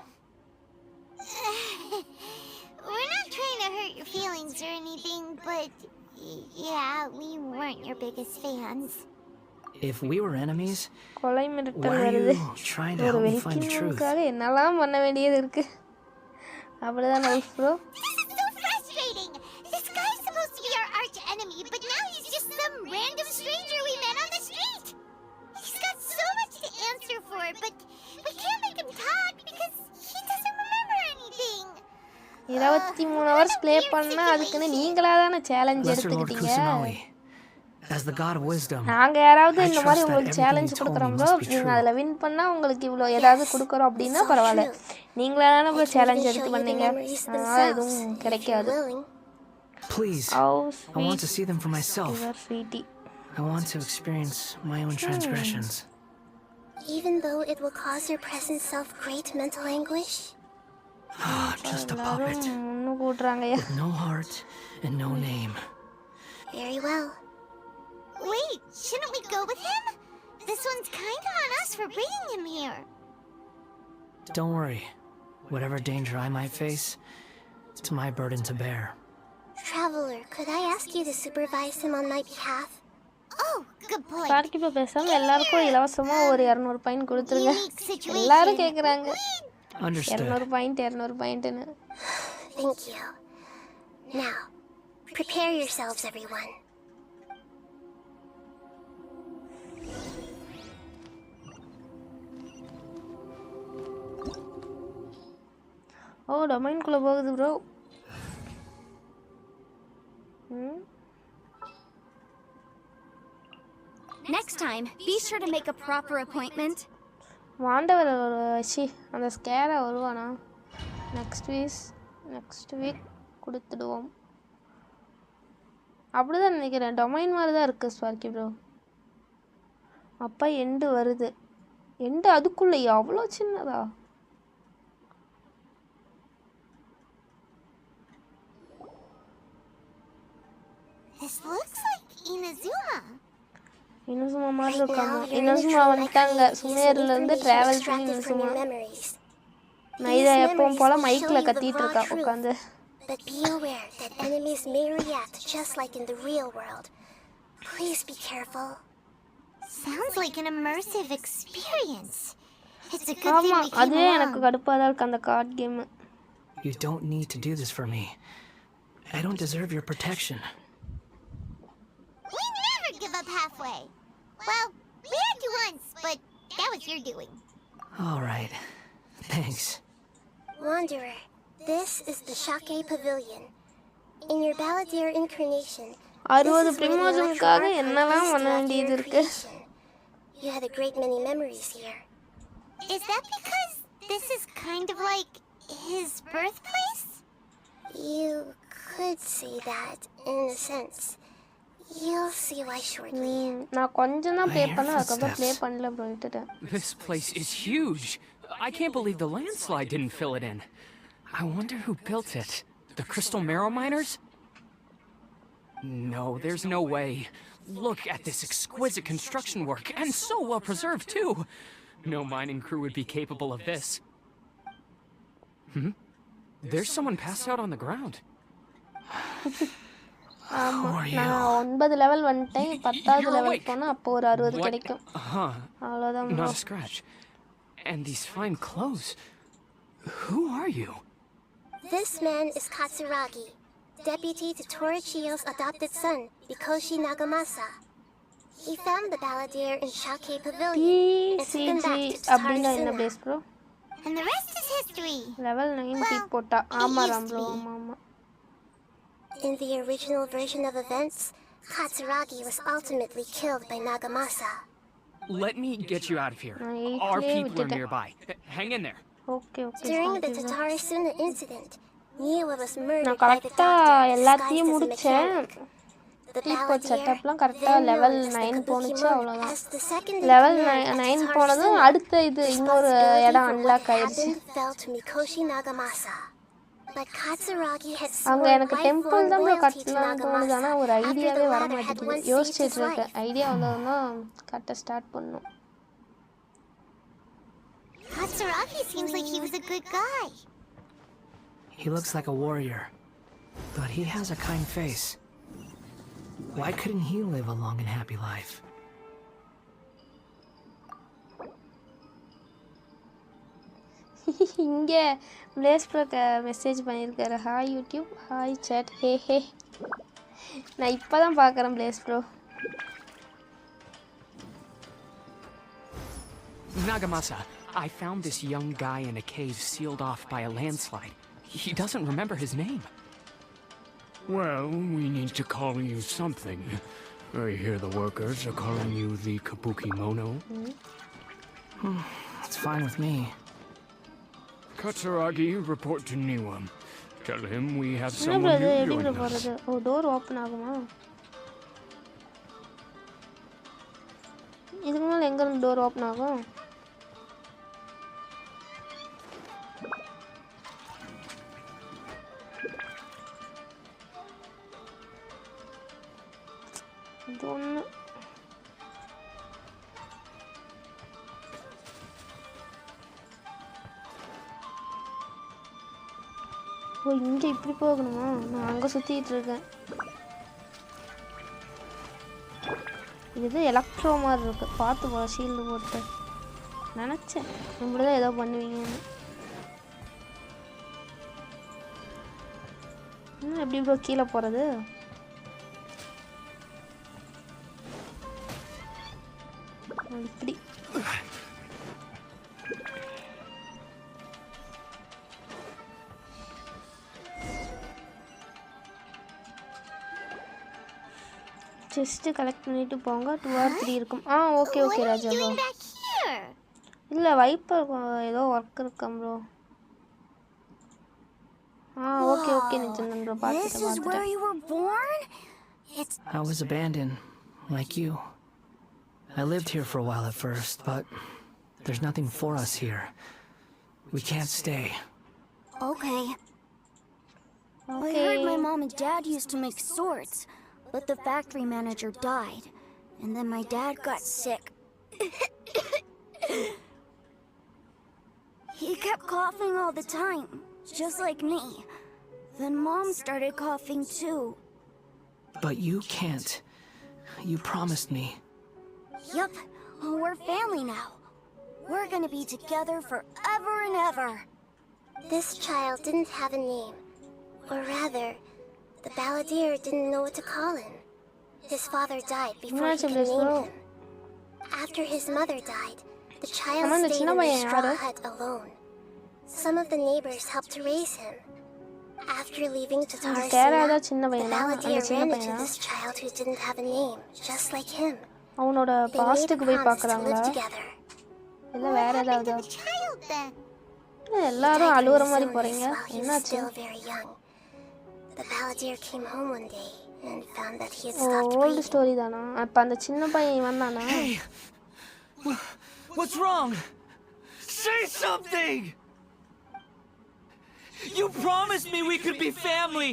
We're not trying to hurt your feelings or anything, but yeah, we weren't your biggest fans. If we were enemies, கொலை why மிரட்டல் are வருது. you trying to ஒரு help me find the truth? வெல்கிங்காக என்னெல்லாம் பண்ண வேண்டியது இருக்கு. அப்படிதான் Wolf bro. This is so frustrating! This guy's supposed to be our arch enemy, but now he's just some random stranger we met on the street! He's got so much to answer for, but we can't make him talk because he doesn't remember anything! 23 hours play பண்ணா அதுக்குன்னு நீங்களா தானே challenge Lesser Lord எடுத்துக்கிட்டீங்க. Kusanali, as the god of wisdom, நாங்க யாராவது I இந்த trust மாதிரி that உங்களுக்கு everything challenge you told me கொடுக்குறோம் ப்ரோ, must be நீங்க true. அதில் வின் பண்ணா உங்களுக்கு இவ்வளோ ஏதாவது கொடுக்குறோம் அப்படின்னா It's all பரவாயில்ல. true. நீங்களா தானே bro I can challenge even எடுத்து show you the பண்ணீங்க, memories அதனால themselves, எதுவும் if you're கிடைக்காது. willing. Please, How I want to sweet see them for myself. you are, sweetie. I want to experience my own transgressions. Even though it will cause your present self great mental anguish? Just a எல்லாரும் puppet முன்னு கூட்டுறாங்கய்யா. with no heart and no name. Very well. Wait, shouldn't we go with him? This one's kind of on us for bringing him here. Don't worry. Whatever danger I might face, it's my burden to bear. Traveler, could I ask you to supervise him on my behalf? Oh, good point. Sparky bro பேசாம எல்லாருக்கும் இலவசமா ஒரு 200 point கொடுத்துருங்க. Unique situation. எல்லாரும் கேக்குறாங்க Understood. 200 பாயிண்ட்னு. Thank you. Now, prepare yourselves, everyone. ஓ டொமைன்குள்ள போகுது bro. Next time, be sure to make a proper appointment. வாண்டவர் அந்த ஸ்கேரை வருவானா? நெக்ஸ்ட் வீக் கொடுத்துடுவோம். அப்படிதான் நினைக்கிறேன். டொமைன் மாதிரி தான் இருக்குது ஸ்பார்க்கி ப்ரோ. அப்போ எண்டு வருது. எண்டு அதுக்குள்ளேயா? அவ்வளோ சின்னதா? This looks like Inazuma. இனசுமா மாதிரி இருக்காமா? இனசுமா வந்துட்டாங்க. சுமேர்லேருந்து ட்ராவல் பண்ணி இனசுமா. நைதா எப்பவும் போல் மைக்கில் கத்திட்டு இருக்கா உட்காந்து. But be aware that enemies may react just like in the real world. Please be careful. Sounds like an immersive experience. It's a good thing ஆமா we came அதே எனக்கு along. கடுப்பா தான் இருக்கு அந்த card game. You don't need to do this for me. I don't deserve your protection. We never give up halfway. Well, we had to once, but that was your doing. All right. Thanks. Wanderer, this is the Shake Pavilion. In your Balladeer incarnation, 60 பிரிமோஜனுக்காக என்னலாம் பண்ண வேண்டியது இருக்கு. You had a great many memories here. Is that because this is kind of like his birthplace? You could say that in a sense. You'll see why shortly. நான் கொஞ்சம் தான் play பண்ணேன் அதுக்கு அப்புறம் ப்ளே footsteps. பண்ணல bro விட்டுட்டேன். This place is huge. I can't believe the landslide didn't fill it in. I wonder who built it. The Crystal Marrow Miners? No, there's no way. Look at this exquisite construction work, and so well preserved too. No mining crew would be capable of this. There's someone passed out on the ground. ஆமா are you? நான் 9 level வந்துட்டேன் 10வது You're level awake. போனா அப்போ ஒரு 60 What? கிடைக்கும். Huh. அவ்வளவுதான் bro. Not a scratch. And these fine clothes. Who are you? This man is Katsuragi, deputy to Torichiyo's adopted son, Mikoshi Nagamasa. He found the Balladeer in Shake Pavilion and took him back TCG to அப்படினா என்ன Tarsuna. பேஸ் bro? And the rest is history. Level 90 Well, போட்டா it ஆமா used Ram to bro be. ஆமா ஆமா. In the original version of events, Katsuragi was ultimately killed by Nagamasa. Let me get you out of here. நான் Our 8லயே people are விட்டுட்டேன். nearby. Hang in there. Okay okay. During the Tarsuna incident, Niwa was murdered நான் by the கரெக்டா doctor எல்லாத்தையும் disguised as a முடிச்சேன். mechanic. The keyboard Balladeer, செட்டப்லாம் கரெக்டா then level known as the 9 போனுச்சு Kabuki அவ்வளவுதான். as the second in level command at 9 Tarsuna, போனதும் அடுத்த இது இன்னொரு responsibility இடம் for what அன்லாக் ஆயிருச்சு. happened fell to Mikoshi Nagamasa. But Katsuragi had அங்க sworn எனக்கு டெம்பிள் lifelong தான் ப்ரோ loyalty to கட்டலாம்னு தோணுது ஆனா Nagamasa ஒரு after the ஐடியாவே வர latter had மாட்டேங்குது. once saved யோசிச்சுட்டு his இருக்கேன். life. ஐடியா வந்ததுன்னா கட்ட ஸ்டார்ட் பண்ணனும். Katsuragi seems like he was a good guy. He looks like a warrior, but he has a kind face. Why couldn't he live a long and happy life? இங்க place bro message பண்ணியிருக்காரு. Hi YouTube, hi chat, ஹே ஹே. நான் இப்பதான் பார்க்குறேன் place bro. Nagamasa, I found this young guy in a cave sealed off by a landslide. He doesn't remember his name. Well, we need to call you something. I hear the workers are calling you the Kabuki Mono. It's fine with me. Katsuragi, report to Niwa. Tell him we have என்ன bro someone இது new எப்படி bro joining us. போறது? ஓ door open ஆகுமா? இதுக்கு மேல எங்க இருந்து door open ஆகும்? இது ஒண்ணு ஓ இங்க இப்படி போகணுமா? நான் அங்க சுத்திட்டு இருக்கேன். இது எலக்ட்ரோ மாதிரி இருக்கு. பார்த்து போ ஷீல்டு போட்டு. நினைச்சேன் இப்படிதான் ஏதோ பண்ணுவீங்கன்னு. எப்படி ப்ரோ கீழே போறது? இப்படி செஸ்ட் கலெக்ட் பண்ணிட்டு போங்க. 2 or 3 இருக்கும். Okay okay What are Raja you bro. doing back here? இல்ல வைப்பர் ஏதோ வர்க் இருக்கா ப்ரோ. ஓகே ஓகே நிச்சந்தன் ப்ரோ This is where பார்த்துட்டேன். you were born? I was abandoned, like you. I lived here for a while at first, but there's nothing for us here. We can't stay. Okay. I Okay. heard my mom and dad used to make swords, but the factory manager died. And then my dad got sick. He kept coughing all the time, just like me. Then Mom started coughing too. But you can't You promised me. Yup, we're family now. We're gonna be together forever and ever. This child didn't have a name. Or rather, the balladeer didn't know what to call him. His father died before he could name him. After his mother died, the child stayed in the straw hut alone. Some of the neighbors helped to raise him. After leaving to Tarsina, the balladeer ran into this child who didn't have a name, just like him. அவனோட பாஸ்ட்டுக்கு போய் பார்க்கறாங்களா இல்ல வேற ஏதாவது எல்லாரும் அழுகுற மாதிரி போறீங்க என்னாச்சு The balladeer came home one day and found that he had stopped breathing. Volt story தானா அப்ப அந்த சின்ன பையன் வந்தானா What's wrong? Say something! You promised me we could be family!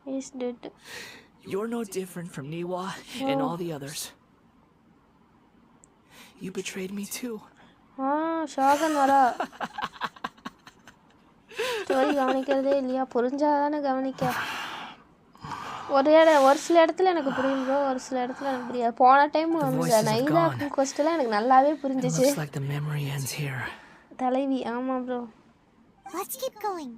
He's dead. You're no different from Niwa and all the others. You betrayed me too. Shagun வரா story கவனிக்கிறதே இல்லையா புரிஞ்சாதானே கவனிக்க ஒரு சில இடத்துல எனக்கு புரியும் ப்ரோ ஒரு சில இடத்துல எனக்கு புரியாது போன டைம் வந்து நைதா கொஸ்டில் எனக்கு நல்லாவே புரிஞ்சிச்சு தலைவி ஆமா ப்ரோ Let's keep going.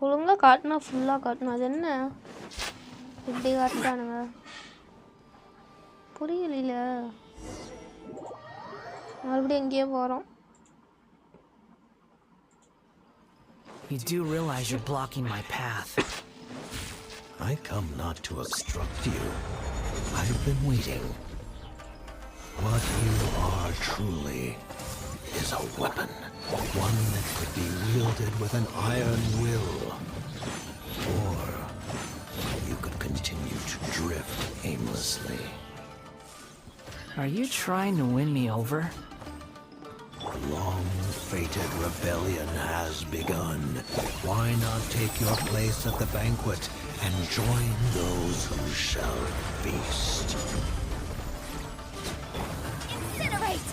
ஒழுங்கா காட்டினா ஃபுல்லாக காட்டணும் அது என்ன இப்படி காட்டுறானுங்க புரியல மறுபடியும் எங்கேயோ போகிறோம் You do realize you're blocking my path. I come not to obstruct you. I've been waiting. What you are truly is a weapon. One that could be wielded with an iron will. Or you could continue to drift aimlessly. Are you trying to win me over? A long-fated rebellion has begun. Why not take your place at the banquet and join those who shall feast? Incinerate!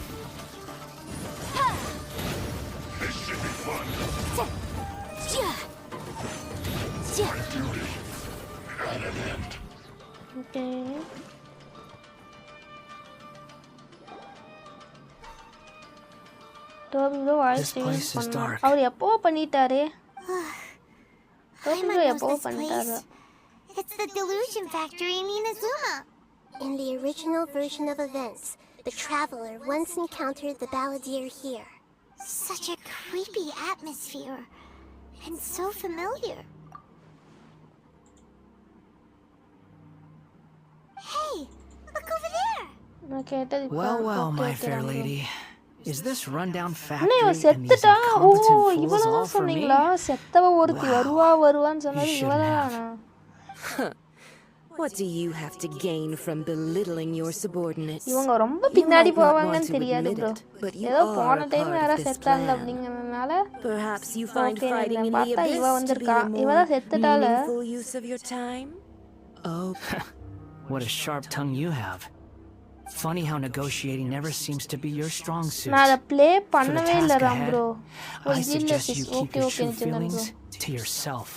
This should be fun. My duty at an end. Okay. This place is dark. அவர் எப்போ பண்ணிட்டாரு எப்போ பண்ணிட்டாரு It's the delusion factory in Inazuma. In the original version of events, the traveler once encountered the balladeer here. Such a creepy atmosphere, and so familiar. Hey, look over there! Well, my fair lady. Is this rundown factory and these incompetent fools all for me? What do you have to gain from belittling your subordinates? இவங்க ரொம்ப பின்னாடி போவாங்கன்னு தெரியாது bro. ஏதோ போன time யாரா செத்தாங்க அப்படிங்கறதுனால Perhaps you find fighting in the abyss to be a more meaningful use of your time? Oh, what a sharp tongue you have. Funny how negotiating never seems to be your strong suit. நான் அத play பண்ணவே இல்ல Ram bro. I suggest you keep your true feelings to yourself.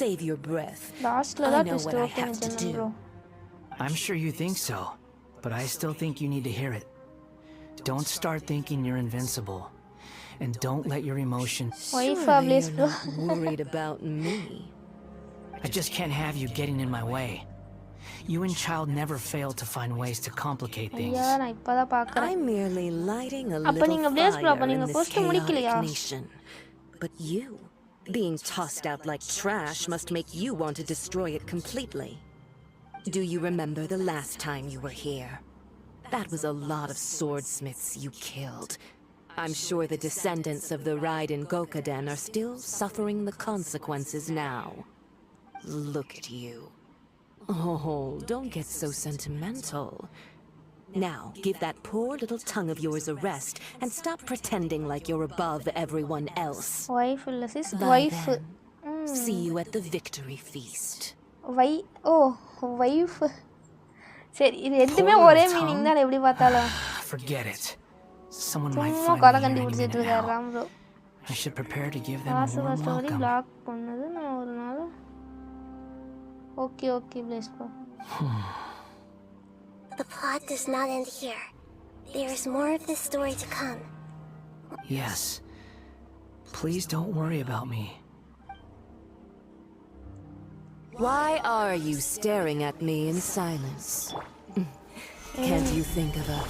Save your breath. I know what I have to do. I'm sure you think so, but I still think you need to hear it. Don't start thinking you're invincible, and don't let your emotions. Surely you're not worried about me. I just can't have you getting in my way. You and Child never fail to find ways to complicate things. I'm merely lighting a little fire in this chaotic nation. But you, being tossed out like trash, must make you want to destroy it completely. Do you remember the last time you were here? That was a lot of swordsmiths you killed. I'm sure the descendants of the Raiden Gokaden are still suffering the consequences now. Look at you. Oh, don't get so sentimental. Now, give that poor little tongue of yours a rest and stop pretending like you're above everyone else. Wife, sis. Wife. See you at the victory feast. Wife. சரி இது எதுமே ஒரே meaning தான் எப்படி பார்த்தாலும் Forget it. Someone might find me here any minute now. I should prepare to give them a warm welcome. block பண்ணது நான் ஒரு நாள் Okay, please go. The plot does not end here. There is more of this story to come. Yes. Please don't worry about me. Why are you staring at me in silence? Can't you think of a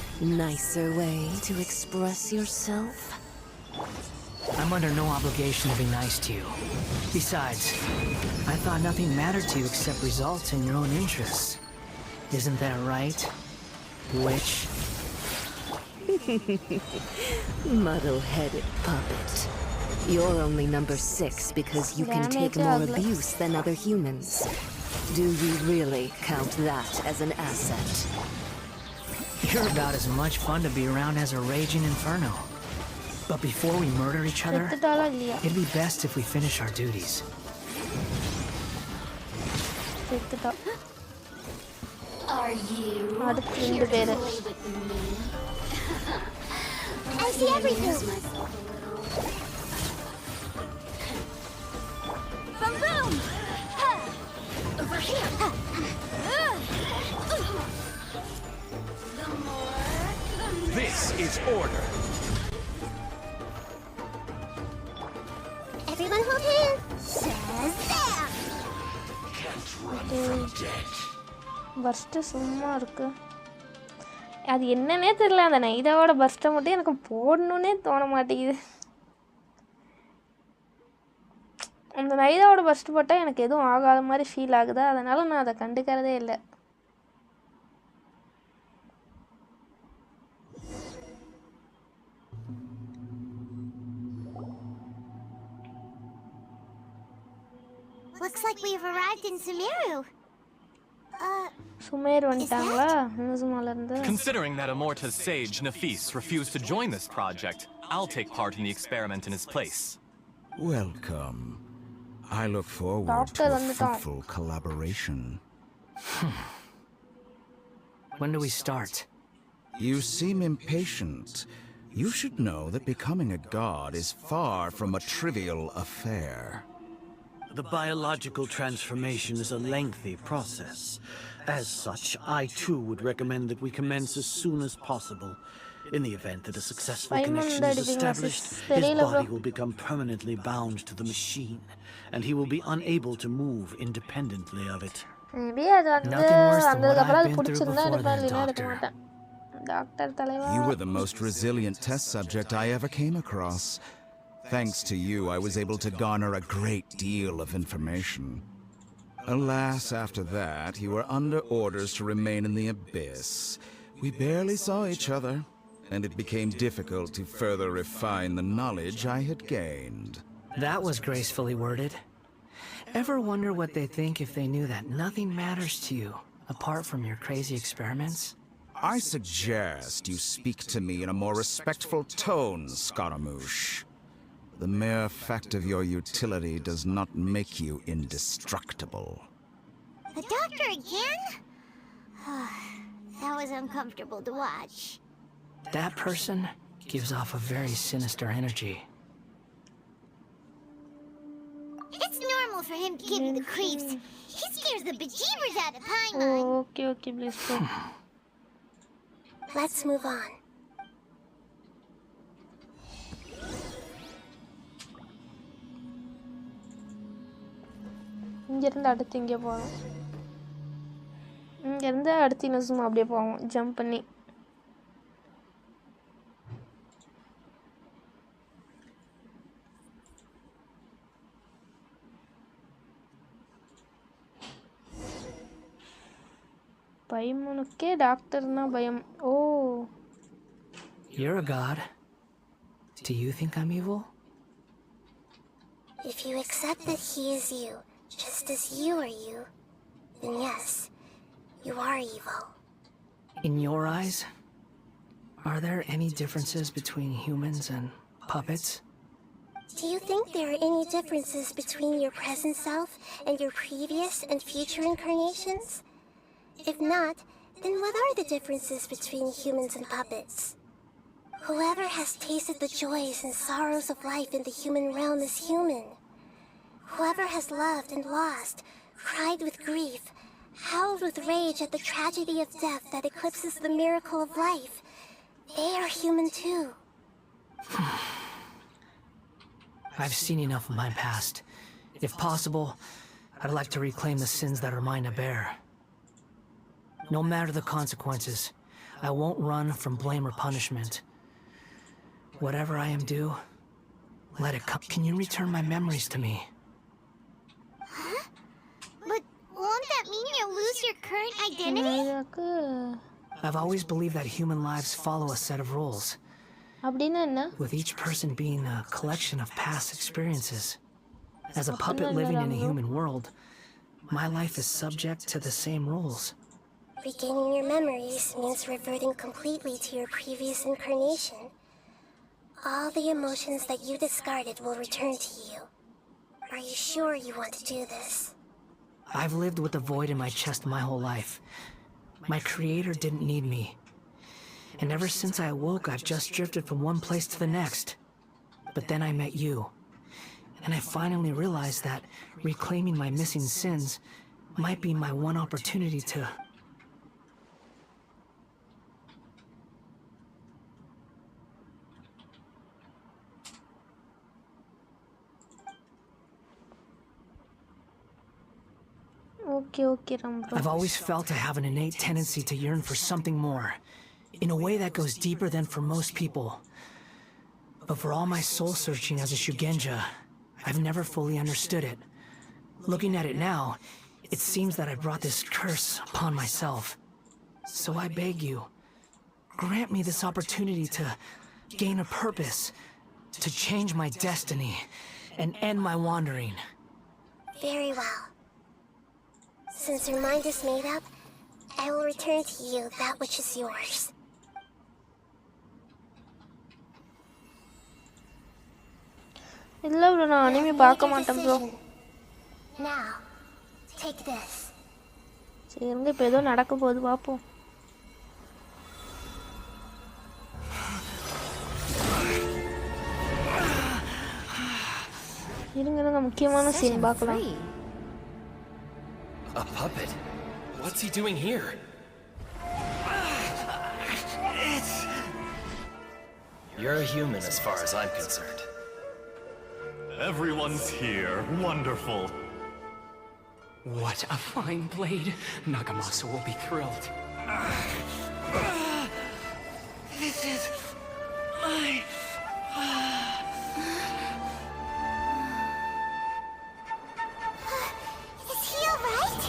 nicer way to express yourself? I'm under no obligation to be nice to you. Besides, I thought nothing mattered to you except results in your own interests. Isn't that right? Witch? Muddle-headed puppet. You're only number 6 because you can take more abuse than other humans. Do you really count that as an asset? You're about as much fun to be around as a raging inferno. But before we murder each other, it'd be best if we finish our duties. Are you here to play with me? I see everything. Boom boom! Over here! This is order. Everyone hold hands. Shazam! Can't run from death. First சும்மா இருக்கு. அது என்னன்னே தெரியல, அந்த நைதாவோட பர்ஸ்ட்டை மட்டும் எனக்கு போடணுன்னே தோண மாட்டேங்குது. அந்த நைதாவோட பர்ஸ்ட் போட்டால் எனக்கு எதுவும் ஆகாத மாதிரி ஃபீல் ஆகுதா, அதனால் நான் அதை கண்டுக்கிறதே இல்லை. Looks like we've arrived in Sumeru. Sumeru வந்துட்டாங்களா? நிஜமால இருந்து. Considering that Amorta's sage Nafis refused to join this project, I'll take part in the experiment in his place. Welcome. I look forward to a fruitful collaboration. When do we start? You seem impatient. You should know that becoming a god is far from a trivial affair. The biological transformation is a lengthy process. As such, I too would recommend that we commence as soon as possible. In the event that a successful connection is established, his body will become permanently bound to the machine, and he will be unable to move independently of it. Nothing worse than what I've been through before then, Doctor. You were the most resilient test subject I ever came across. Thanks to you, I was able to garner a great deal of information. Alas, after that, you were under orders to remain in the abyss. We barely saw each other, and it became difficult to further refine the knowledge I had gained. That was gracefully worded. Ever wonder what they think if they knew that nothing matters to you, apart from your crazy experiments? I suggest you speak to me in a more respectful tone, Scaramouche. The mere fact of your utility does not make you indestructible. The doctor again? That was uncomfortable to watch. That person gives off a very sinister energy. It's normal for him to give you the creeps. He scares the bejeebers out of Paimon. Okay, please go. Let's move on. இங்கேருந்து அடுத்து இங்கே போகணும். இங்கேருந்து அடுத்து இன்னும் அப்படியே போவோம் jump பண்ணி. பைமனுக்கே டாக்டர்னா பயம். ஓ, You're a god. Do you think I'm evil? If you accept that he is you, just as you are you, then yes, you are evil. In your eyes, are there any differences between humans and puppets? Do you think there are any differences between your present self and your previous and future incarnations? If not, then what are the differences between humans and puppets? Whoever has tasted the joys and sorrows of life in the human realm is human. Whoever has loved and lost, cried with grief, howled with rage at the tragedy of death that eclipses the miracle of life, they are human too. I've seen enough of my past. If possible, I'd like to reclaim the sins that are mine to bear. No matter the consequences, I won't run from blame or punishment. Whatever I am due, let it come. Can you return my memories to me? Huh? But won't that mean you'll lose your current identity? I've always believed that human lives follow a set of rules, with each person being a collection of past experiences. As a puppet living in a human world, my life is subject to the same rules. Regaining your memories means reverting completely to your previous incarnation. All the emotions that you discarded will return to you. Are you sure you want to do this? I've lived with the void in my chest my whole life. My creator didn't need me. And ever since I awoke, I've just drifted from one place to the next. But then I met you. And I finally realized that reclaiming my missing sins might be my one opportunity to... Okay, Rambo. I've always felt I have an innate tendency to yearn for something more, in a way that goes deeper than for most people. But for all my soul-searching as a Shugenja, I've never fully understood it. Looking at it now, it seems that I brought this curse upon myself. So I beg you, grant me this opportunity to gain a purpose, to change my destiny, and end my wandering. Very well. Since your mind is made up, I will return to you that which is yours. இல்ல bro, நான் anime பார்க்க மாட்டேன் bro. Now, take this. சரி, இப்போ ஏதோ நடக்க போகுது பாப்போம். இருங்க முக்கியமான சீன் பார்க்கலாம். A puppet? What's he doing here? You're a human as far as I'm concerned. Everyone's here. Wonderful. What a fine blade. Nagamasa will be thrilled. This is my... Is he alright?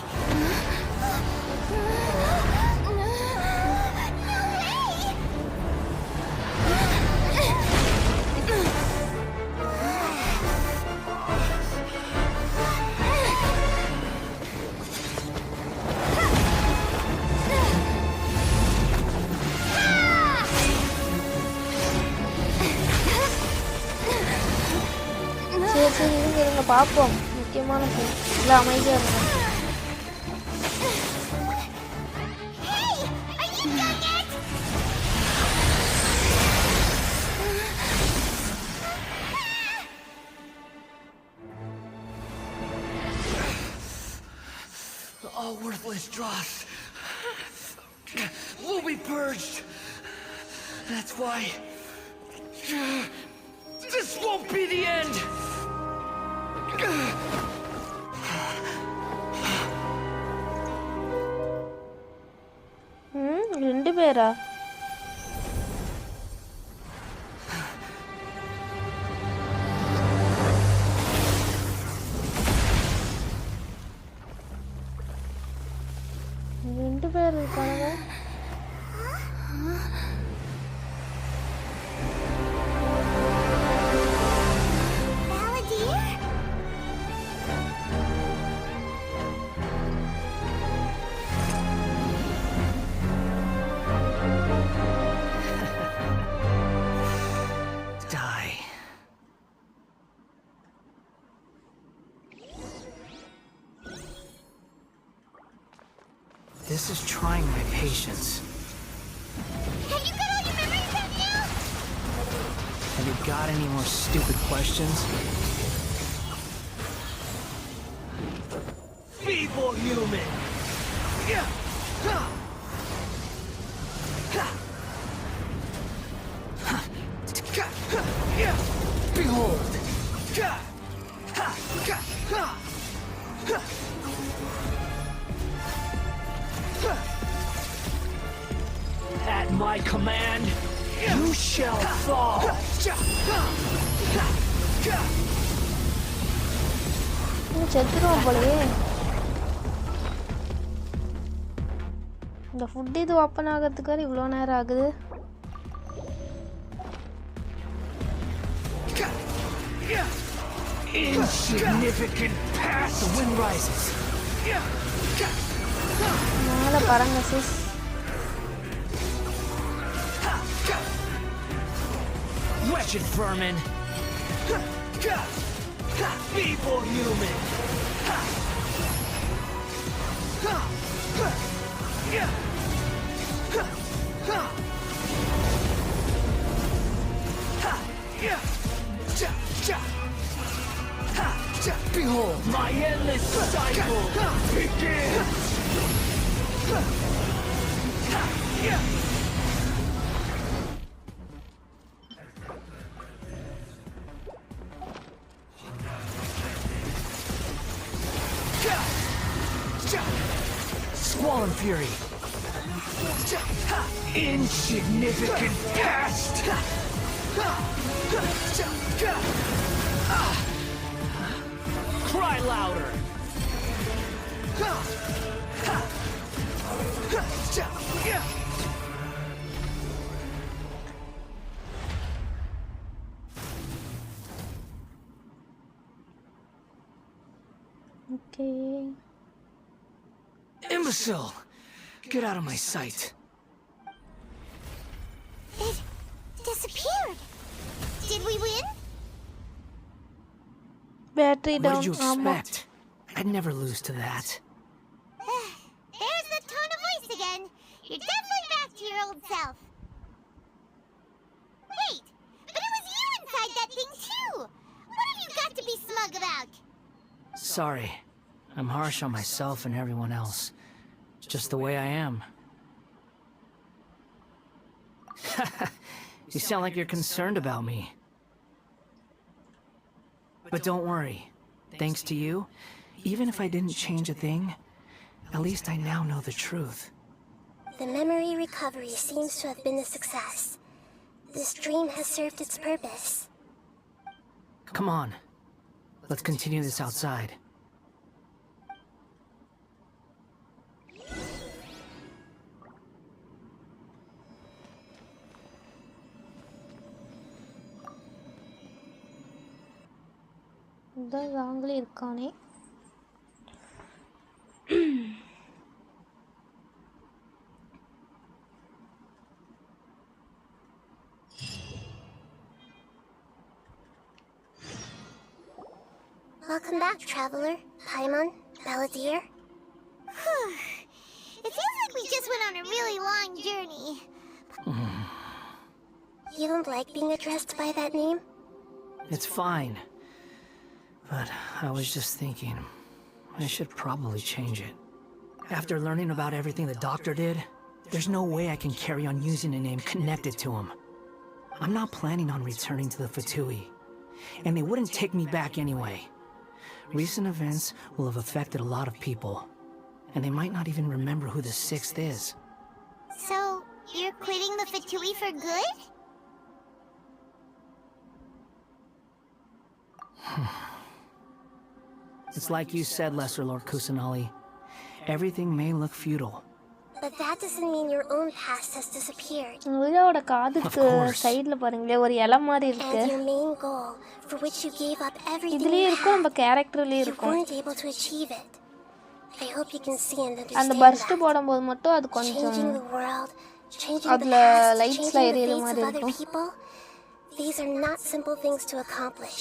சரி இருங்க பாப்போம். முக்கியமான scene. இல்ல அமைதியா இருங்க. All worthless dross will be purged. That's why this won't be the end. ரெண்டு பேரா? ரெண்டு பேர் இருக்காங்க. This is trying my patience. Have you got all your memories back now? Got any more stupid questions? Feeble human! Behold! At my command, you shall fall! செத்துருவோம் போலயே. இந்த food இது open ஆகிறதுக்கு இவ்வளோ நேரம் ஆகுது. Insignificant past. The wind rises. மேலே பாருங்க sis. Wretched vermin. Feeble human. Behold, my endless cycle begins. Squall and fury. Insignificant past. Cry louder. Okay. Imbecile! Get out of my sight. It disappeared. Did we win? Battery down. What did you expect? I'd never lose to that. There's the tone of voice again. You're definitely back to your old self. Wait, but it was you inside that thing too. What have you got to be smug about? Sorry. I'm harsh on myself and everyone else. Just the way I am. You sound like you're concerned about me. But don't worry. Thanks to you, even if I didn't change a thing, at least I now know the truth. The memory recovery seems to have been a success. This dream has served its purpose. Come on. Let's continue this outside. வாங்கலே இருக்கானே. Welcome back, traveler. Paimon, Balladeer. It feels like we just went on a really long journey. You don't like being addressed by that name? It's fine. But I was just thinking, I should probably change it. After learning about everything the doctor did, there's no way I can carry on using a name connected to him. I'm not planning on returning to the Fatui, and they wouldn't take me back anyway. Recent events will have affected a lot of people, and they might not even remember who the 6th is. So, you're quitting the Fatui for good? It's like you said, Lesser Lord Kusanali. Everything may look futile. But that doesn't mean your own past has disappeared. விழாவோட காதுக்கு சைடுல பாருங்களே ஒரு இலை மாதிரி இருக்கு. And your main goal, for which you gave up everything இதுலயே இருக்கும் நம்ம கேரக்டர்லயே இருக்கும். You weren't able to achieve it. I hope you can see and understand. அந்த பர்ஸ்ட் போடும்போது மட்டும் அது கொஞ்சம் changing the world, changing அதுல the past, லைட்ஸ்ல changing the எரியற fates மாதிரி of other இருக்கும். people. These are not simple things to accomplish.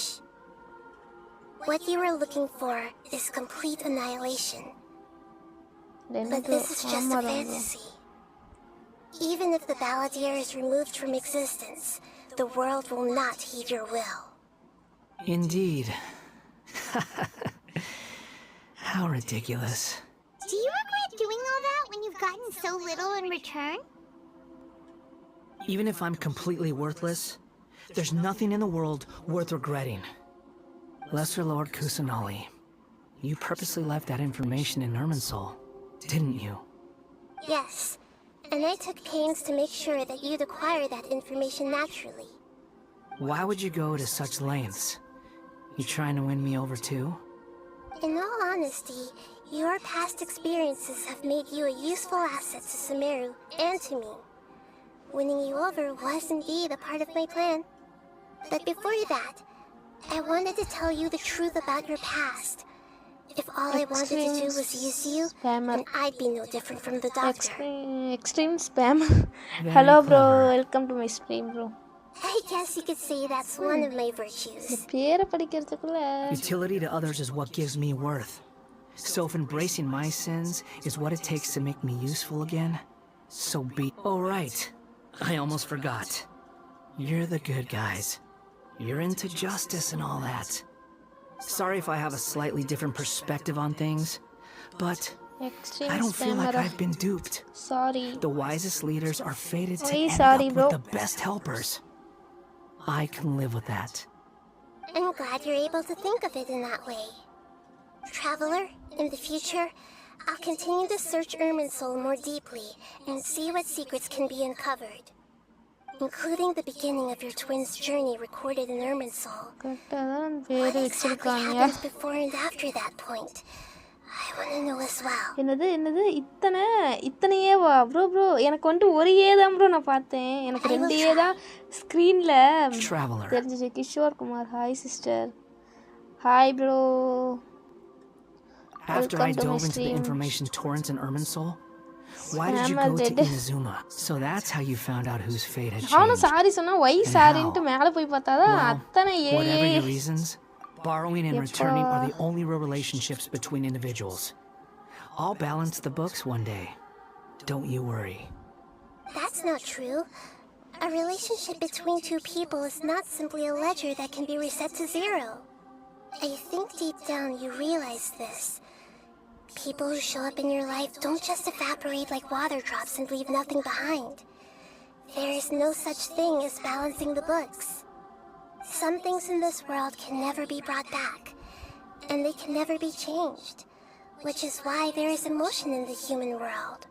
What you are looking for is complete annihilation. But this is just a fantasy. Even if the Balladeer is removed from existence, the world will not heed your will. Indeed. How ridiculous. Do you regret doing all that when you've gotten so little in return? Even if I'm completely worthless, there's nothing in the world worth regretting. Lesser Lord Kusanali, you purposely left that information in Irminsul, didn't you? Yes, and I took pains to make sure that you'd acquire that information naturally. Why would you go to such lengths? You trying to win me over too? In all honesty, your past experiences have made you a useful asset to Sumeru and to me. Winning you over was indeed a part of my plan. But before that, I wanted to tell you the truth about your past. If all I wanted to do was use you, then I'd be no different from the doctor. Extreme spam. Hello bro, welcome to my stream bro. I guess you could say that's one of my virtues. Utility to others is what gives me worth. So if embracing my sins is what it takes to make me useful again, so be. Oh right, I almost forgot. You're the good guys. You're into justice and all that. Sorry if I have a slightly different perspective on things, but I don't feel like I've been duped. Sorry. The wisest leaders are fated to end sorry, up bro. with the best helpers. I can live with that. I'm glad you're able to think of it in that way. Traveler, in the future, I'll continue to search Irminsul more deeply and see what secrets can be uncovered, including the beginning of your twins' journey recorded in Irminsul. What exactly happens before and after that point? I want to know as well. என்னது இத்தனையேவா bro எனக்கு வந்துட்டு ஒரு ஏ தான் bro நான் பார்த்தேன். எனக்கு 2 ஏ தான் ஸ்க்ரீனில் தெரிஞ்சிச்சு. Kishore Kumar, hi sister. Hi bro. After I dove into the information torrents in Irminsul, why did you go to Inazuma? So that's how you found out whose fate had changed. அவனும் சாரி சொன்னா Y சாரின்ட்டு மேலே போய் பார்த்தாதான் அத்தனை ஏ. Whatever your reasons, borrowing and returning are the only real relationships between individuals. I'll balance the books one day. Don't you worry. That's not true. A relationship between two people is not simply a ledger that can be reset to 0. I think deep down you realize this. People who show up in your life don't just evaporate like water drops and leave nothing behind. There is no such thing as balancing the books. Some things in this world can never be brought back, and they can never be changed, which is why there is emotion in the human world.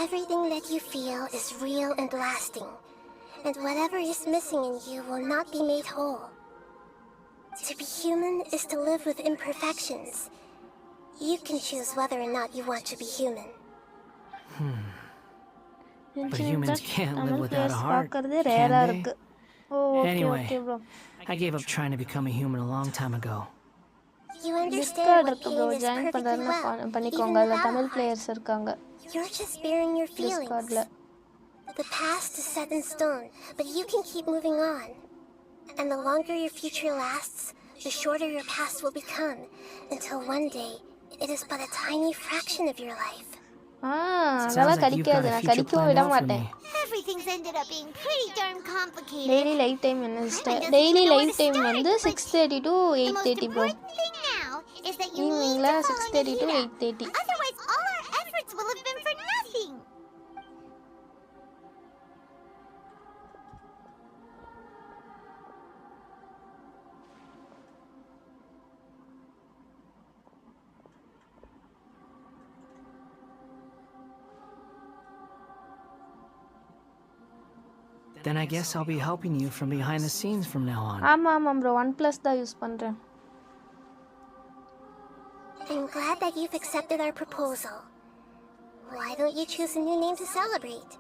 Everything that you feel is real and lasting, and whatever is missing in you will not be made whole. To be human is to live with imperfections. You can choose whether or not you want to be human. But humans can't live without a heart, can they? Anyway, I gave up trying to become a human a long time ago. You understand what pain is join perfectly well, பண்ணிக்கோங்க. even அதுல without Tamil a players இருக்காங்க. You're just bearing your feelings. Discordல. The past is set in stone, but you can keep moving on. And the longer your future lasts, the shorter your past will become, until one day it is but a tiny fraction of your life. அதெல்லாம் கடிக்காது. நான் கடிக்கவும் விட மாட்டேன். Everything's ended up being pretty darn complicated. Daily live time என்ன sister? Daily live time வந்து 6:30 to 8:30 bro. ஈவினிங்ல 6:30 to 8:30. Otherwise all our efforts will have been for nothing. Then I guess I'll be helping you from behind the scenes from now on. ஆமாம் bro, OnePlus தான் use பண்றேன். I'm glad that you've accepted our proposal. Why don't you choose a new name to celebrate?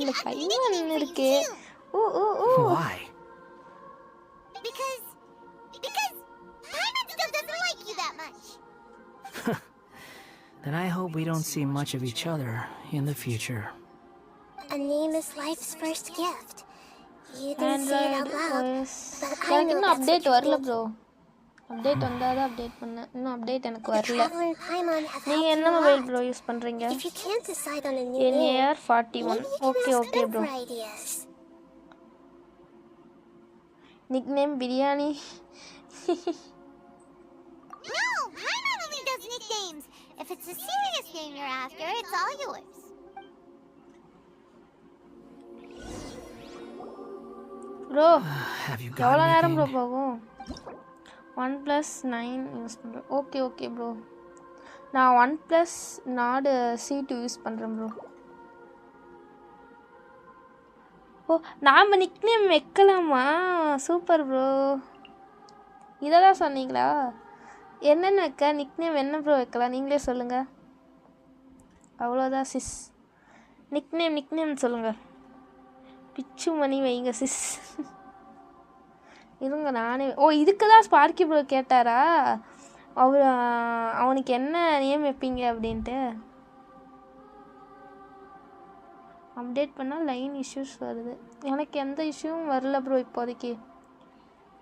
இந்த கைவன் இருக்கு. Why? Because Paimon still doesn't like you that much. Then I hope we don't see much of each other in the future. A name is life's first gift. You didn't say it out loud, but I know இன்னும் that's update what வரல you bro. Update வந்தாதான் update பண்ணேன். இன்னும் update எனக்கு வரல. நீங்க என்ன mobile bro use பண்றீங்க? NAR 41. Okay okay bro. Nick name biryani. No, Paimon only does nicknames. If it's a serious name you're after, it's all yours. Bro Have you எவ்வளோ got நேரம் ப்ரோ anything? போகும்? 1+9 use பண்ணுறேன். Okay okay bro. நான் 1+ நாடு C2 use பண்ணுறேன் bro. ஓ நாம் nickname வைக்கலாமா? Super bro. இதெல்லாம் சொன்னீங்களா? என்னென்ன வைக்க நிக்நேம் என்ன ப்ரோ வைக்கலாம் நீங்களே சொல்லுங்கள். அவ்வளோதான் சிஸ். நிக்நேம் சொல்லுங்கள். பிச்சு மணி வைங்க சிஸ். இருங்க நானே. ஓ இதுக்கு தான் ஸ்பார்க்கி ப்ரோ கேட்டாரா அவனுக்கு என்ன நேம் வைப்பீங்க அப்படின்ட்டு. அப்டேட் பண்ணால் லைன் இஷ்யூஸ் வருது. எனக்கு எந்த இஷ்யூவும் வரல ப்ரோ இப்போதைக்கு.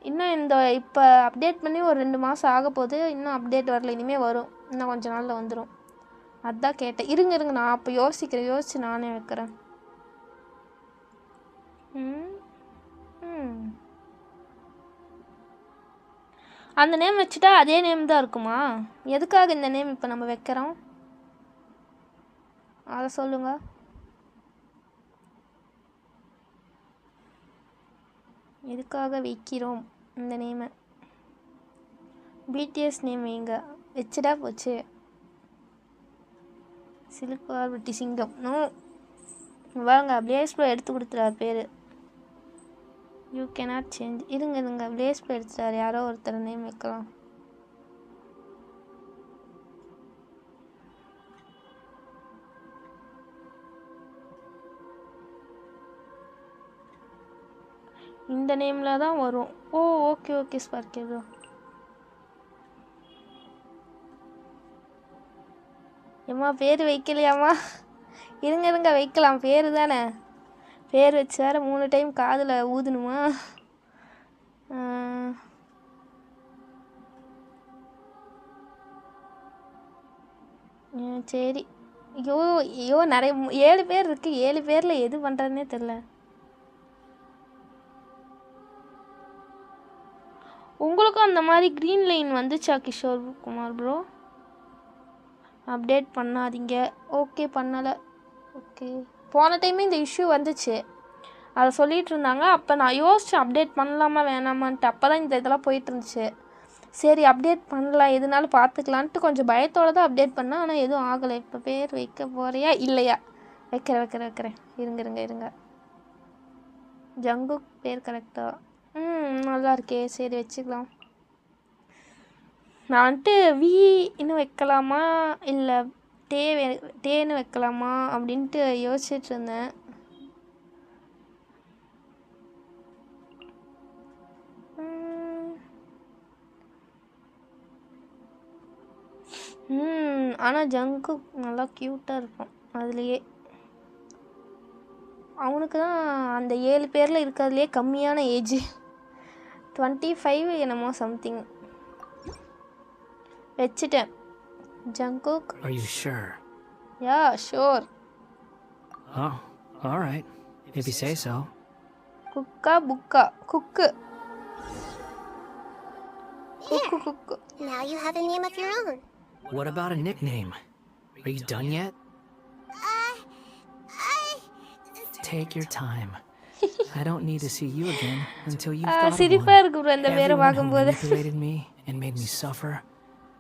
இன்னும் இப்போ அப்டேட் பண்ணி ஒரு 2 மாதம் ஆக போகுது. இன்னும் அப்டேட் வரல. இனிமேல் வரும். இன்னும் கொஞ்ச நாளில் வந்துடும். அதான் கேட்டேன். இருங்க நான் அப்போ யோசிச்சு நானே வைக்கிறேன். அந்த நேம் வச்சுட்டா அதே நேம் தான் இருக்குமா? எதுக்காக இந்த நேம் இப்போ நம்ம வைக்கிறோம் அதை சொல்லுங்க. எதுக்காக வைக்கிறோம் இந்த நேமை? பிடிஎஸ் நேம் வைங்க. வச்சுடா போச்சு. சிலுக்குவார்பட்டி சிங்கம். நோ வாங்க பிளேஸ் ப்ளோ எடுத்து கொடுத்துறாரு பேர். You cannot change. இருங்க பிளேஸ் ப்ளோ எடுத்துட்டார். யாரோ ஒருத்தர் நேம் வைக்கலாம். இந்த நேமில் தான் வரும். ஓ ஓகே ஓகே ஸ்பார்க்கி ப்ரோ. ஏம்மா பேர் வைக்கலையாம்மா? இருங்க வைக்கலாம். பேர் தானே. பேர் வச்சு வேறு 3 டைம் காதில் ஊதணுமா? சரி. ஐயோ நிறைய 7 பேர் இருக்கு. 7 பேரில் எது பண்ணுறதுனே தெரில. உங்களுக்கும் அந்த மாதிரி க்ரீன் லைன் வந்துச்சா கிஷோர் குமார் ப்ரோ? அப்டேட் பண்ணாதீங்க. ஓகே பண்ணலை. ஓகே போன டைமே இந்த இஷ்யூ வந்துச்சு. அதை சொல்லிகிட்டு இருந்தாங்க. அப்போ நான் யோசித்தேன் அப்டேட் பண்ணலாமா வேணாமான்ட்டு. அப்போ தான் இந்த இதெல்லாம் போயிட்டு இருந்துச்சு. சரி அப்டேட் பண்ணலாம் எதுனாலும் பார்த்துக்கலான்ட்டு கொஞ்சம் பயத்தோடு தான் அப்டேட் பண்ணேன். ஆனால் எதுவும் ஆகலை. இப்போ பேர் வைக்க போகிறியா இல்லையா? வைக்கிறேன். இருங்க. ஜங்குக் பேர் கரெக்டா? நல்லா இருக்கே. சரி வச்சுக்கலாம். நான் வந்துட்டு வி இன்னும் வைக்கலாமா இல்லை டேன்னு வைக்கலாமா அப்படின்ட்டு யோசிச்சுட்டு இருந்தேன். ஆனால் ஜங்கு நல்லா க்யூட்டாக இருக்கும். அதுலேயே அவனுக்கு தான் அந்த 7 பேரில் இருக்கிறதுலே கம்மியான ஏஜ் 25 என்னமோ சம்திங். வச்சுட்டேன். Jungkook. Are you sure? Yeah, sure. Oh, all right. If you say so. Here. Now you have a name of your own. What about a nickname? Are you done yet? Take your time. I don't need to see you again until you've got one. Everyone who manipulated me and made me suffer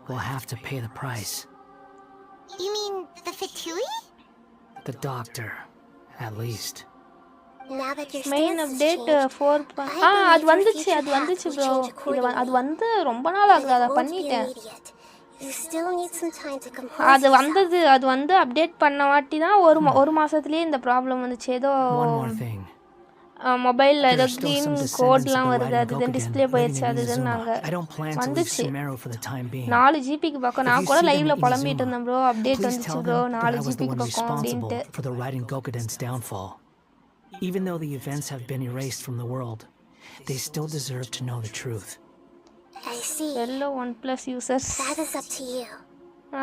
will have to pay the price. You mean the Fatui? The doctor, at least. Now that your main update 4. அது வந்துச்சு bro. அது வந்து ரொம்ப நாள் ஆகுது. அதை பண்ணிட்டேன். அது வந்து அப்டேட் பண்ண வாட்டி தான் ஒரு மாசத்துலயே இந்த ப்ராப்ளம் வந்துச்சு. ஏதோ மொபைலில் ஏதோ க்ரீன் கோட்லாம் வருது. அது டிஸ்பிளே போயிடுச்சு. அதுன்னாங்க வந்துச்சு 4 ஜிபிக்கு பக்கம். நான் கூட லைவ்ல புலம்பிட்டு இருந்தேன் ப்ரோ. அப்டேட் வந்துச்சு ப்ரோ 4 ஜிபிக்கு பக்கம் அப்படின்ட்டு. Even though the events have been erased from the world, they still deserve to know the truth. I see. Hello OnePlus users. That is up to you.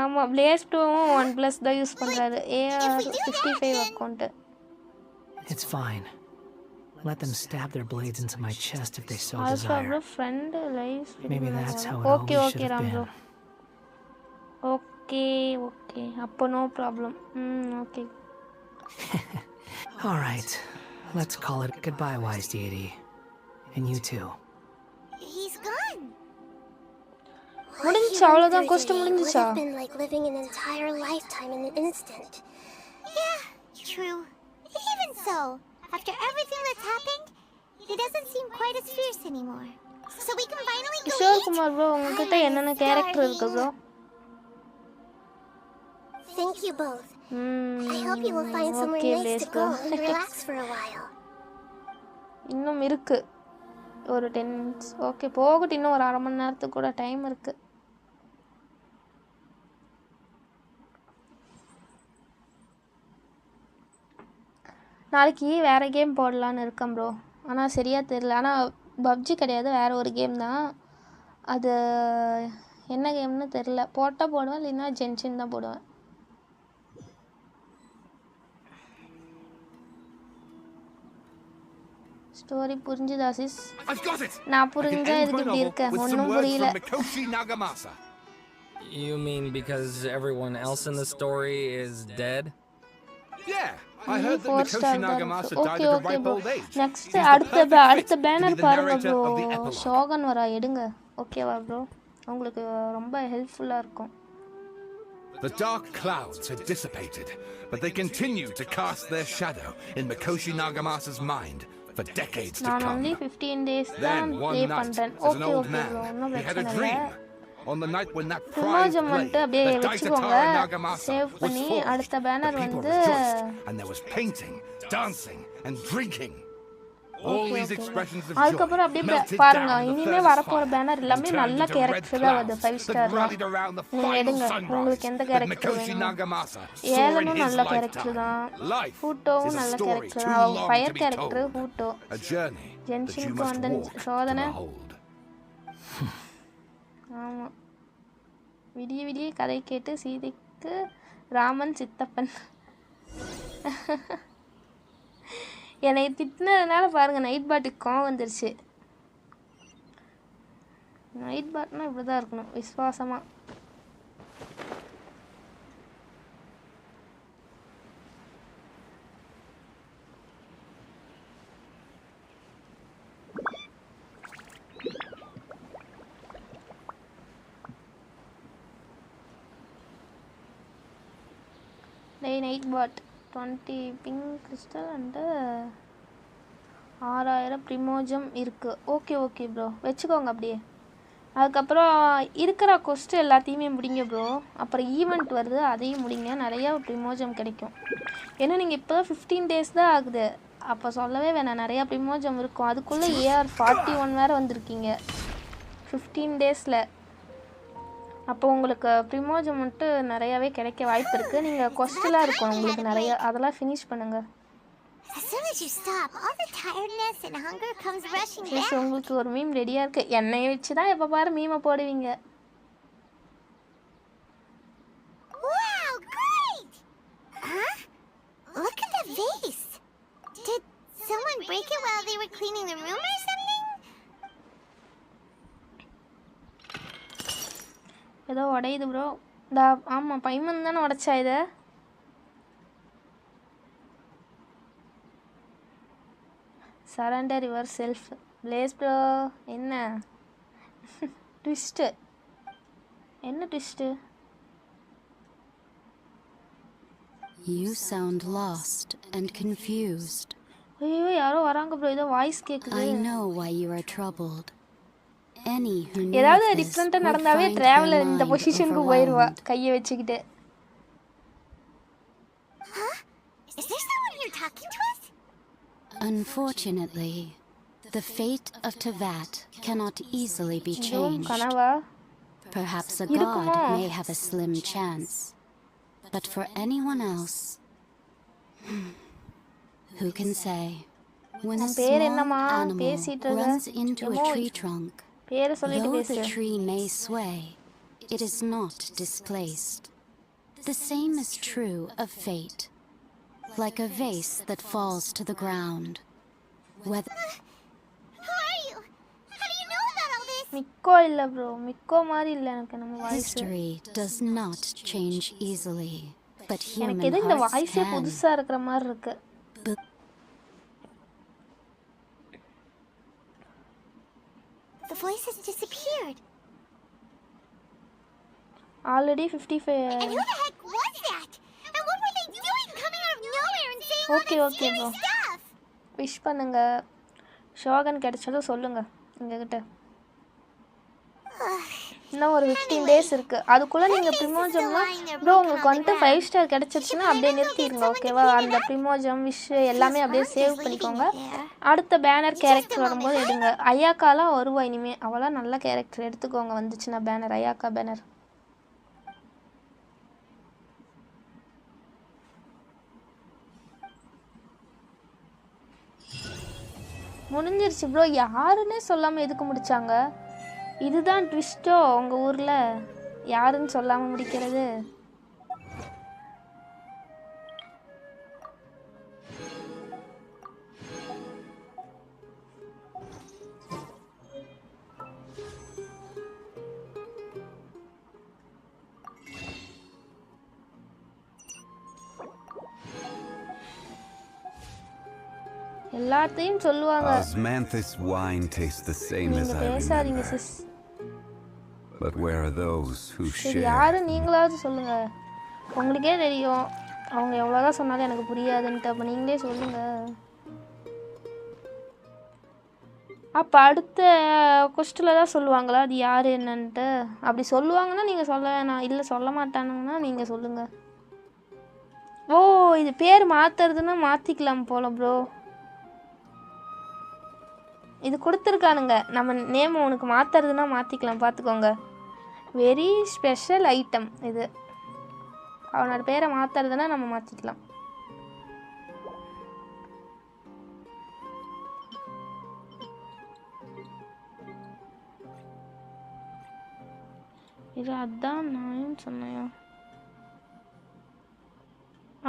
ஆமா Blaze 2வும் OnePlus தான் use பண்றாரு. AR55 account. It's fine. Let them stab their blades into my chest if they so Alpha desire. bro friend lies. Maybe that's how it Okay, always okay, should have Ram been. bro. Okay. அப்போ no problem. Okay. All right. Let's call it goodbye, wise deity. And you too. He's gone. முடிஞ்சிச்சா அவ்வளவுதான் quest Would முடிஞ்சிச்சா? have been like living an entire lifetime in an instant. Yeah, true. Even so, after everything that's happened, he doesn't seem quite as fierce anymore. So we can finally go Kishore eat. Kumar bro உங்ககிட்ட என்னென்ன character இருக்கு bro? Thank you both. I hope you will find somewhere Okay, nice Blaze to bro. go and relax for a while. இன்னும் இருக்கு ஒரு 10 minutes. Okay போகட்டும், இன்னும் ஒரு அரை மணி நேரத்துக்கு கூட டைம் இருக்கு. நாளைக்கு வேற கேம் போடலான்னு இருக்கேன் ப்ரோ. ஆனால் சரியாக தெரியல. ஆனால் பப்ஜி கிடையாது, வேற ஒரு கேம் தான். அது என்ன கேம்னு தெரில. போட்டால் போடுவேன், இல்லைன்னா ஜென்ஷின் தான் போடுவேன். ஸ்டோரி புரிஞ்சுதா சிஸ்? நான் புரிஞ்சா இதுக்கு இப்படி இருக்கேன், ஒன்றும் புரியல. You mean because everyone else in the story is dead? Yeah, I heard that Mikoshi Nagamasa died at a ripe old age. Next அடுத்த பேனர் பாருங்க ப்ரோ. ஷோகன் வரா எடுங்க. ஓகேவா ப்ரோ? உங்களுக்கு ரொம்ப ஹெல்ப்ஃபுல்லா இருக்கும். The dark clouds had dissipated, but they continued to cast their shadow in Mikoshi Nagamasa's mind for decades to நான் come. only 15 days தான் Then one ப்ளே night, பண்றேன். as an okay old okay bro, man, ஒன்றும் he had a பிரச்சனை இல்லை. dream. On the night when that prize சிம்மாஜம் blade, வந்துட்டு அப்படியே the வச்சுக்கோங்க. Daitatara Nagamasa, save was பண்ணி forged. அடுத்த The பேனர் people வந்து rejoiced, and there was painting, dancing, and drinking. All these expressions of joy அதுக்கப்புறம் அப்படியே melted பாருங்க, down in the இனிமே furnace வரப்போற fire பேனர் and எல்லாமே turned நல்ல into red கேரக்டர் தான் வருது. 5 clouds that star rallied around the நீங்க final எடுங்க, sunrise. உங்களுக்கு எந்த But கேரக்டர் Mikoshi வேணும்? Nagamasa saw in ஏலனும் his நல்ல கேரக்டர் lifetime. தான். Life ஹூட்டோவும் is a நல்ல story கேரக்டர் too தான். long fire to be character told. ஹூட்டோ. A journey that you ஜென்ஷினுக்கு must வந்த walk to சோதனை. behold. ஆமா, விடிய விடிய கதை கேட்டு சீதைக்கு ராமன் சித்தப்பன். என்னை திட்டினதுனால பாருங்க நைட் பாட்டுக்கு கோவம் வந்துருச்சு. நைட் பாட்னா இப்படிதான் இருக்கணும், விசுவாசமா. Night pot 20 pink crystal and 6000 ப்ரிமோஜம் இருக்குது. ஓகே ப்ரோ, வச்சுக்கோங்க அப்படியே. அதுக்கப்புறம் இருக்கிற கொஸ்ட்டு எல்லாத்தையுமே முடிங்க ப்ரோ. அப்புறம் ஈவெண்ட் வருது, அதையும் முடிங்க, நிறையா ப்ரிமோஜம் கிடைக்கும். ஏன்னா நீங்கள் இப்போ தான் 15 டேஸ் தான் ஆகுது, அப்போ சொல்லவே வேணாம், நிறையா ப்ரிமோஜம் இருக்கும். அதுக்குள்ளே AR41 வேறு வந்திருக்கீங்க 15 டேஸில். அப்போ உங்களுக்கு ப்ரிமோஜம் மட்டும் நிறையாவே கிடைக்க வாய்ப்பு இருக்குது. நீங்கள் கொஸ்டெலாம் இருக்கும் உங்களுக்கு நிறையா, அதெல்லாம் ஃபினிஷ் பண்ணுங்கள். As soon as you stop, all the tiredness and hunger comes rushing back. உங்களுக்கு ஒரு மீம் ரெடியாக இருக்குது. என்னையை வச்சு தான் எப்போ பாரு மீமை போடுவீங்க. Wow, great! Huh? Look at the vase. Did someone break it while they were cleaning the room or something? ஏதோ உடையுது ப்ரோ. ஆமாம், பைமன் தானே உடைச்சா இதை. Surrender your self. Place bro என்ன ட்விஸ்ட்டு? என்ன twist? You sound lost and confused. ஐயோ யாரோ வராங்க ப்ரோ, ஏதோ வாய்ஸ் கேக்குது. I know why you are troubled. Any who knows ஏதாவது this டிஃபரெண்டா would நடந்தாவே find traveller their இந்த mind பொசிஷனுக்கு போயிடுவா overwhelmed. கையை வச்சுக்கிட்டு. Huh? Is there someone here talking to us? Unfortunately, the fate of Tevat cannot easily be changed. கனவா? Perhaps a இருக்குமோ? god may have a slim chance. But for anyone else, who can say? When a உன் பேர் small என்னம்மா? animal பேசிட்டு இருக்க. runs into a எமோஜ். tree trunk பேரை சொல்லிட்டு Though பேசு. the tree may sway, it is not displaced. The same is true of fate. Like a vase that falls to the ground. Whether Who are you? How do you know about all this? மிக்கோ இல்ல bro. மிக்கோ மாதிரி இல்ல எனக்கு நம்ம voice. history does not change easily, but எனக்கு human எது இந்த hearts வாய்ஸே can. புதுசா இருக்கிற மாதிரி இருக்கு. The voice has disappeared. Already 55. And who the heck was that? And what were they doing coming out of nowhere and saying all Okay, that okay, scary bro. stuff? Wish பண்ணுங்க. ஷோகன் கிடைச்சதும் சொல்லுங்க எங்ககிட்ட. இன்னும் ஒரு 15 days இருக்கு. அதுக்குள்ள நீங்க பிரிமோஜம்லாம் bro உங்களுக்கு வந்துட்டு 5 ஸ்டார் கிடைச்சிருச்சுன்னா அப்படியே நிறுத்திடுங்க ஓகேவா? அந்த பிரிமோஜம் விஷ் எல்லாமே அப்படியே சேவ் பண்ணிக்கோங்க. அடுத்த பேனர் கேரக்டர் வரும்போது எடுங்க. ஐயாக்காலாம் வருவா இனிமே. அவளாம் நல்ல கேரக்டர் எடுத்துக்கோங்க வந்துச்சுன்னா பேனர் ஐயாக்கா பேனர். முடிஞ்சிருச்சு ப்ரோ. யாருன்னே சொல்லாமல் எதுக்கு முடிச்சாங்க? இதுதான் ட்விஸ்டோ உங்கள் ஊரில் யாருன்னு சொல்லாமல் முடிக்கிறது? எல்லாத்தையும் சொல்லுவாங்க. Osmanthus wine tastes the same as நீங்க I பேசாதீங்க remember. Sis. But where are those who சரி share? யாரு நீங்களாவது சொல்லுங்க. உங்களுக்கே தெரியும் அவங்க எவ்வளோதான் சொன்னாலும் எனக்கு புரியாதுன்ட்டு. அப்போ நீங்களே சொல்லுங்க. அப்போ அடுத்த கொஸ்டில் தான் சொல்லுவாங்களா அது யார் என்னன்ட்டு? அப்படி சொல்லுவாங்கன்னா நீங்கள் சொல்ல வேணாம். இல்லை சொல்ல மாட்டானுங்கன்னா நீங்கள் சொல்லுங்கள். ஓ இது பேர் மாற்றுறதுன்னா மாற்றிக்கலாம் போல ப்ரோ. இது கொடுத்துருக்கானுங்க. நம்ம நேம் உனக்கு மாற்றுறதுன்னா மாற்றிக்கலாம் பார்த்துக்கோங்க. வெரி ஸ்பெஷல் ஐட்டம் இது. அவனோட பேரை மாற்றுறதுன்னா நம்ம மாற்றிக்கலாம். இது அதான் நான் சொன்னேன்.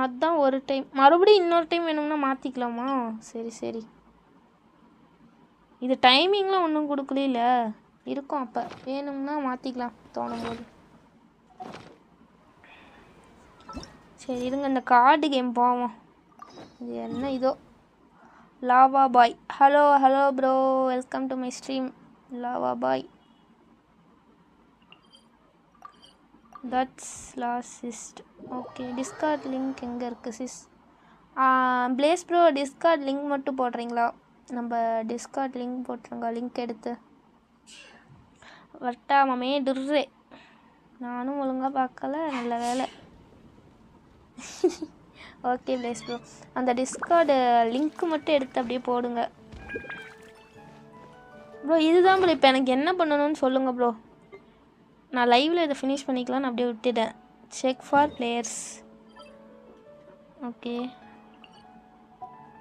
அதான் ஒரு டைம் மறுபடியும் இன்னொரு டைம் வேணும்னா மாற்றிக்கலாமா? சரி சரி. இது டைமிங்லாம் ஒன்றும் கொடுக்கல இருக்கும். அப்போ வேணும்னா மாற்றிக்கலாம் தோணும் போது. சரி இருங்க இந்த கார்டு கேம் போவோம். இது என்ன இதோ lava boy. Hello hello bro, welcome to my stream lava boy. That's last. Okay Discord link எங்கே இருக்குது சிஸ்? பிளேஸ் ப்ரோ டிஸ்கார்ட் லிங்க் மட்டும் போடுறீங்களா? நம்ம டிஸ்கார்ட் லிங்க் போட்டுருங்க. லிங்க் எடுத்து வட்டாமமே டுர்ரே. நானும் ஒழுங்காக பார்க்கல. நல்ல வேலை. ஓகே பிளேஸ் ப்ரோ அந்த டிஸ்கார்டு லிங்க் மட்டும் எடுத்து அப்படியே போடுங்க ப்ரோ. இதுதான் ப்ரோ. இப்போ எனக்கு என்ன பண்ணணும்னு சொல்லுங்கள் ப்ரோ. நான் லைவில் இதை ஃபினிஷ் பண்ணிக்கலான்னு அப்படியே விட்டுட்டேன். Check for players. ஓகே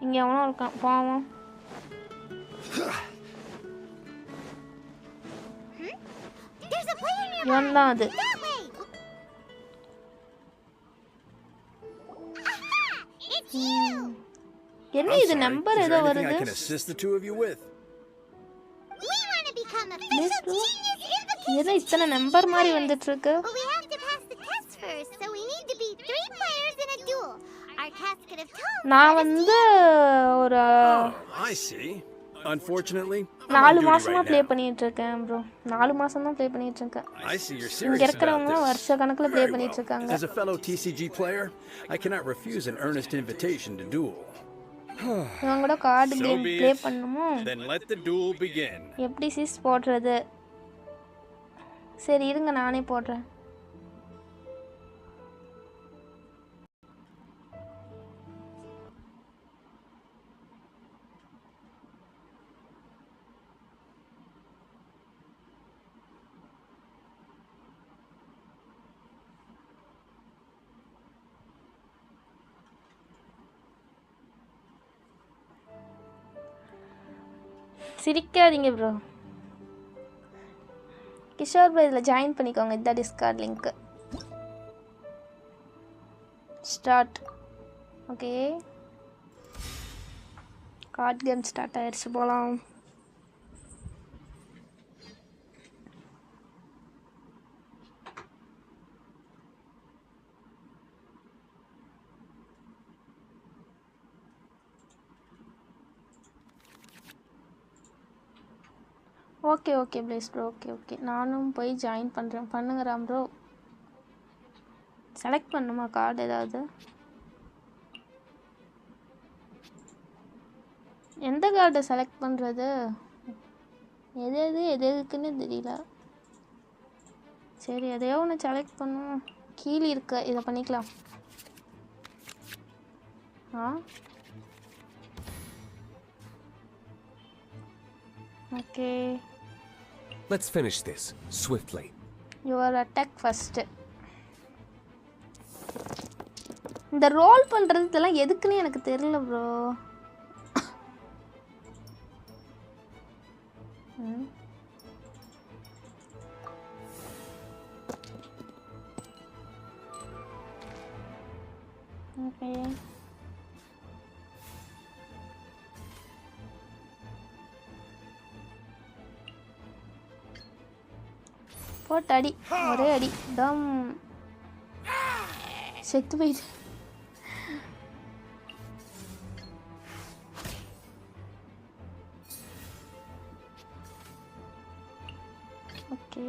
இங்கே எவனோ இருக்கான் போவோம். இவன் தான் அது. என்ன இது நம்பர் ஏதோ வருது? ஏதோ இத்தனை நம்பர் மாதிரி வந்துட்டு இருக்கு. நான் வந்து ஒரு 4 மாசமா ப்ளே பண்ணிட்டு இருக்கேன் ப்ரோ. 4 மாசம் தான் ப்ளே பண்ணிட்டு இருக்கேன். இங்க இருக்கிறவங்க வருஷ கணக்குல ப்ளே பண்ணிட்டு இருக்காங்க. As a fellow TCG player, I cannot refuse an earnest invitation to duel. இவங்க கூட கார்டு கேம் ப்ளே பண்ணுமோ? Then let the duel begin. எப்படி சிஸ் போடுறது? சரி இருங்க நானே போடுறேன். சிரிக்காதீங்க ப்ரோ. கிஷோர் ப்ரோ இதில் ஜாயின் பண்ணிக்கோங்க. இதுதான் Discord link. Start. Okay, card game start ஆயிடுச்சு. போகலாம். Okay okay please bro. Okay okay, நானும் போய் ஜாயின் பண்ணுறேன். பண்ணுங்கிறான் ப்ரோ. செலக்ட் பண்ணுமா கார்டு ஏதாவது? எந்த கார்டை செலக்ட் பண்ணுறது? எது எதுக்குன்னு தெரியல. சரி, எதையோ ஒன்று செலக்ட் பண்ணும். கீழே இருக்க இதை பண்ணிக்கலாம். Okay, Let's finish this swiftly. Your attack first. இந்த ரோல் பண்றது இதெல்லாம் எதுக்குன்னு எனக்கு தெரியல ப்ரோ. ஓகே, போட்டு அடி, ஒரே அடி. டம், செத்து போயிடு. Okay,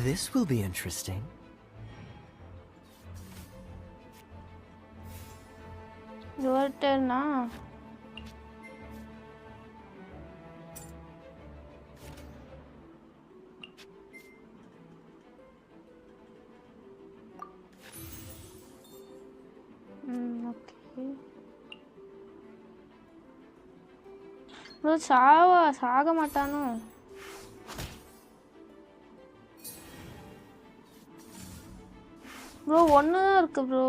This will be interesting. your turn na. Okay bro, சாக மாட்டானோ? ப்ரோ ஒன்று தான் இருக்கு ப்ரோ.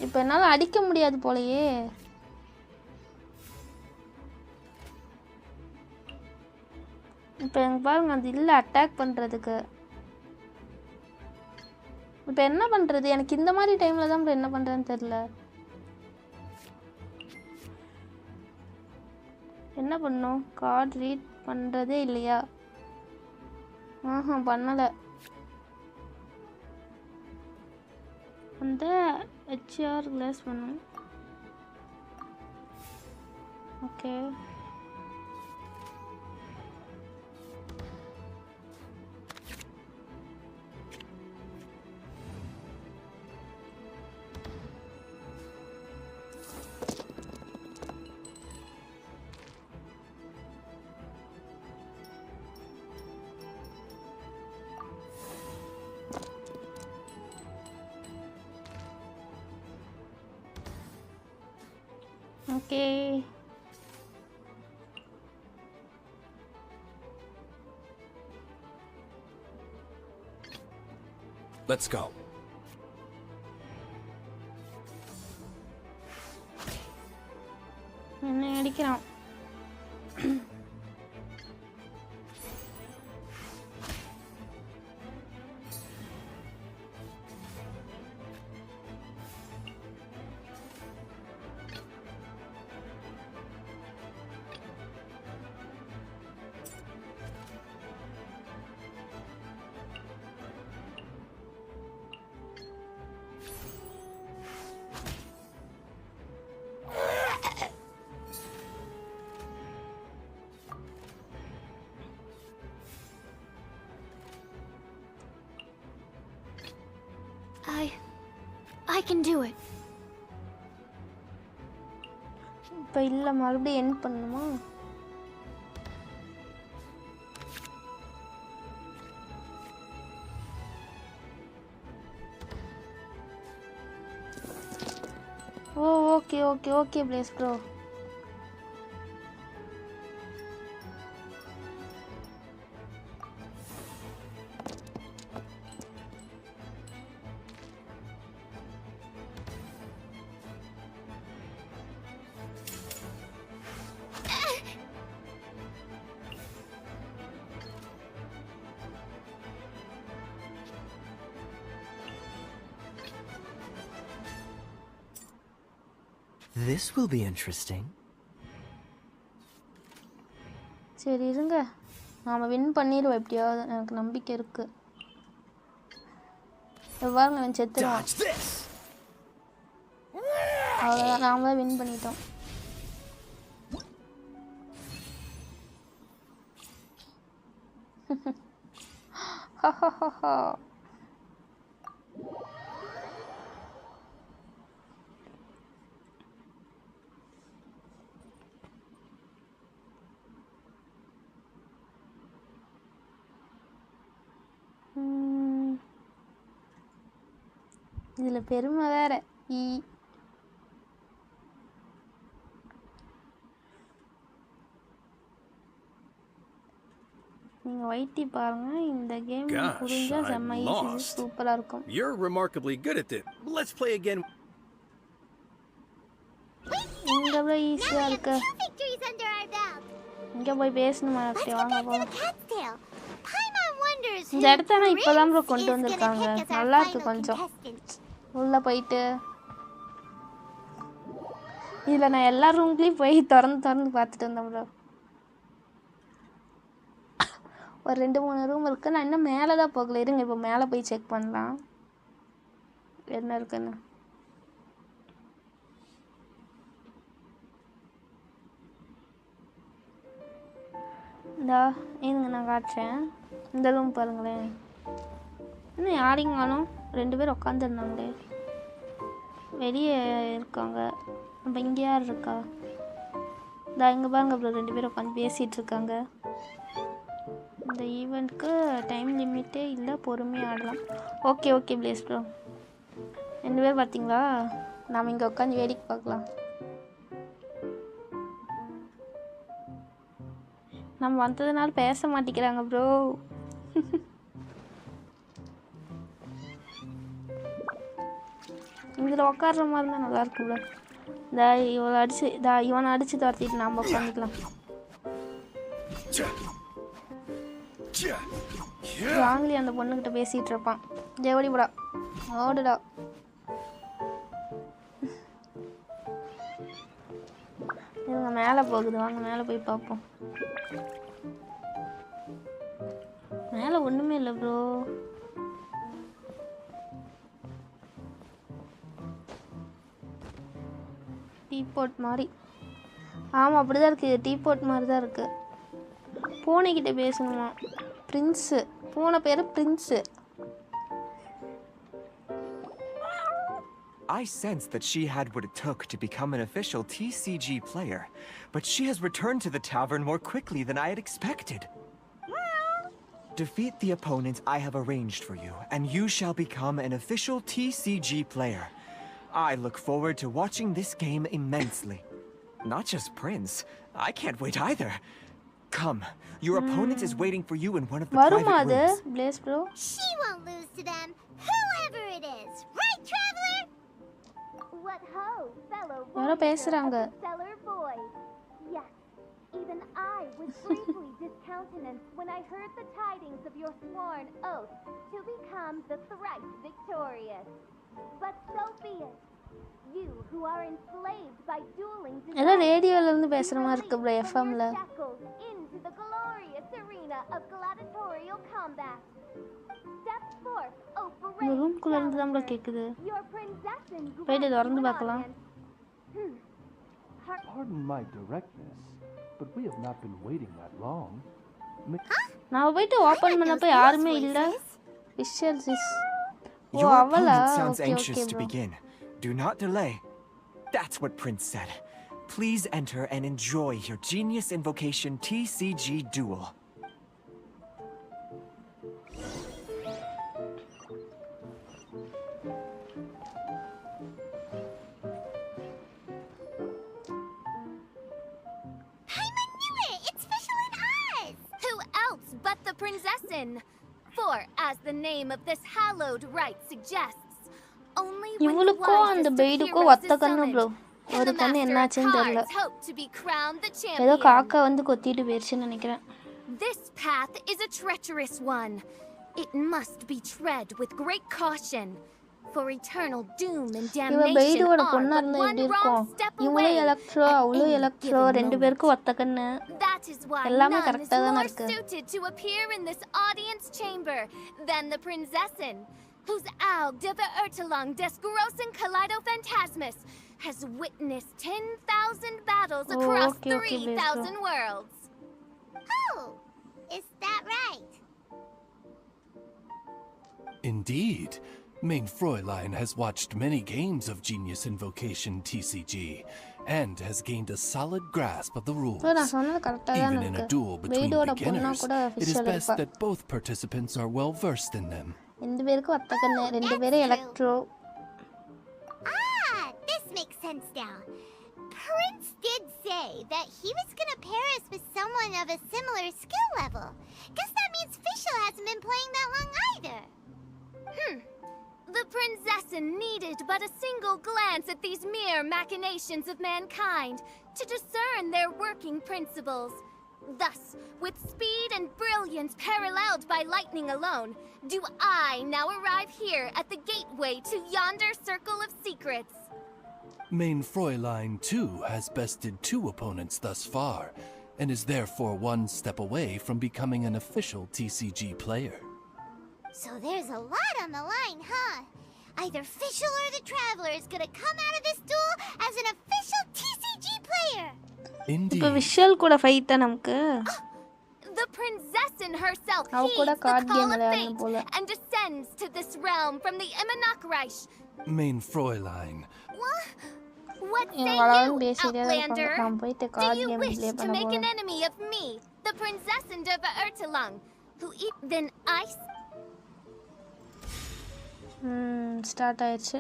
இப்போ என்னால் அடிக்க முடியாது போலயே. இப்போ எனக்கு பாருங்க, அது இல்லை அட்டாக் பண்ணுறதுக்கு. இப்போ என்ன பண்ணுறது? எனக்கு இந்த மாதிரி டைமில் தான் ப்ரோ என்ன பண்ணுறேன்னு தெரில. என்ன பண்ணும்? கார்டு ரீட் பண்ணுறதே இல்லையா? பண்ணலை. அந்த ஹெச்ஆர் கிளாஸ் பண்ணும். Okay, okay. Let's go. என்ன அடிக்கிறான்? I can do it. இப்போ இல்லை, மறுபடியும் எண்ட் பண்ணணுமா? Oh okay okay okay place bro. This will be interesting. சரி இருங்க, நாம வின் பண்ணிடுவோம் எப்படியாவது, எனக்கு நம்பிக்கை இருக்கு. எவ்வாறு அவன் செத்துருவான். அவ்வளோதான், நாம தான் வின் பண்ணிட்டோம். இதுல பெருமை வேற. நீங்க வைட்டி பாருங்க, இந்த கேம் புரிஞ்சா செம்ம ஈஸி, சூப்பரா இருக்கும். You're remarkably good at it. Let's play again. இங்க அவ்வளோ ஈஸியா இருக்கு. இங்க போய் பேசணுமா? அப்படியே வாங்க போலாம். இந்த இடத்த நான் இப்பதான் ப்ரோ கொண்டு வந்திருக்காங்க, நல்லா இருக்கு. கொஞ்சம் உள்ள போயிட்டு இதுல நான் எல்லா ரூம்லயும் போய் திறந்து பார்த்துட்டு வந்தேன் ப்ரோ. ஒரு 2-3 ரூம் இருக்கு, நான் இன்னும் மேலே தான் போகல. இருங்க, இப்போ மேலே போய் செக் பண்ணலாம் என்ன இருக்குன்னு. இந்தா இருங்க, நான் காட்டுறேன். இந்த ரூம் பாருங்களேன், இன்னும் யாரையும் காணோம். 2 பேர் உட்காந்துருந்தாங்களே, வெளியே இருக்காங்க. நம்ம இங்கே யார் இருக்கா? இந்தா இங்கே பாருங்க ப்ரோ, 2 பேர் உட்காந்து பேசிகிட்டு இருக்காங்க. இந்த ஈவெண்ட்க்கு டைம் லிமிட்டே இல்லை, பொறுமையாக ஆடலாம். ஓகே ஓகே பிளேஸ் ப்ரோ, 2 பேர் பார்த்தீங்களா? நாம் இங்கே உட்காந்து வேடிக்கை பார்க்கலாம். நம்ம வந்ததுனால பேச மாட்டேங்கிறாங்க ப்ரோ. இதில் உட்கார்ற மாதிரி தான் நல்லா இருக்கு ப்ரோ. இவனை அடிச்சு துரத்திட்டு நாம் உட்காந்துக்கலாம். வாங்கலி அந்த பொண்ணுகிட்ட பேசிட்டு இருப்பான். ஜெவடி புடா, ஓடுடா. இவங்க மேலே போகுது, வாங்க மேலே போய் பார்ப்போம். மேலே ஒன்றுமே இல்லை ப்ரோ. டீபோட் மாதிரி. ஆமாம், அப்படி தான் இருக்குது, டீபோட் மாதிரி தான் இருக்குது. பூனைக்கிட்ட பேசணுமா? பிரின்ஸு, பூனை பேர் prince. I sensed that she had what it took to become an official TCG player, but she has returned to the tavern more quickly than I had expected. Defeat the opponent I have arranged for you, and you shall become an official TCG player. I look forward to watching this game immensely. Not just Prince, I can't wait either. Come, your opponent is waiting for you in one of the private rooms. Blaze bro. She won't lose to them, whoever it is. Right, traveler? What ho, fellow stellar boy. Yes, even I was briefly discountenanced when I heard the tidings of your sworn oath to become the thrice victorious. But so be it. You who are enslaved by dueling into the glorious arena of gladiatorial combat. Step forth, O brave your princess in Pardon my directness, but we have not been waiting that long. Your opponent sounds anxious to begin. Do not delay. That's what Prince said. Please enter and enjoy your Genius Invocation TCG duel. But the princessin. For, as the name of this hallowed rite suggests, only when the wisest of heroes is summoned can the master of cards hope to be crowned the champion. This path is a treacherous one. It must be tread with great caution. For eternal doom and இவ damnation பெய்டோட are பொண்ணா but இருந்தா one எப்படி wrong இருக்கும் step இவளே away electro at அவளும் any electro given ரெண்டு moment. பேருக்கும் ஒத்த கண்ணு That is why எல்லாமே none is கரெக்டா தான more இருக்கு suited to appear in this audience chamber than the Prinzessin, whose Aug de Beurtelang des großen Kaleido-Phantasmus has witnessed 10,000 battles Oh, across okay, okay, Besto. 3,000 worlds. Oh, is that right? Indeed. Main Fräulein has watched many games of Genius Invocation TCG and has gained a solid grasp of the rules. நான் சொன்னது கரெக்டா தான் Even in a இருக்கு duel between பெய்டோட பொண்ணா beginners, கூட it is official best இருப்பா that both participants are well versed in them. ரெண்டு பேருக்கும் ஒத்த கண்ணு ரெண்டு பேரும் electro Ah, this makes sense now. Prince did say that he was gonna pair us with someone of a similar skill level. Guess that means Fischl hasn't been playing that long either. The Prinzessin needed but a single glance at these mere machinations of mankind to discern their working principles. Thus, with speed and brilliance paralleled by lightning alone, do I now arrive here at the gateway to yonder circle of secrets. Main Fräulein, too, has bested 2 opponents thus far, and is therefore one step away from becoming an official TCG player. So there's a lot on the line, huh? Either Fischl or the Traveler is gonna come out of this duel as an official TCG player. Indeed. இப்போ விஷல் கூட fight தான் நமக்கு The Prinzessin herself அவ கூட heeds the card call game of விளையாடணும் fate போல and descends to this realm from the Immanakreich. Main Fräulein. What say இவங்க அழகான you, பேசிட்டே தான் இருப்பாங்க Outlander? நான் போயிட்டு Do card you game wish play to பண்ண make an போறேன் enemy of me, the Prinzessin de Beurtelang, who then I start ஆயிடுச்சு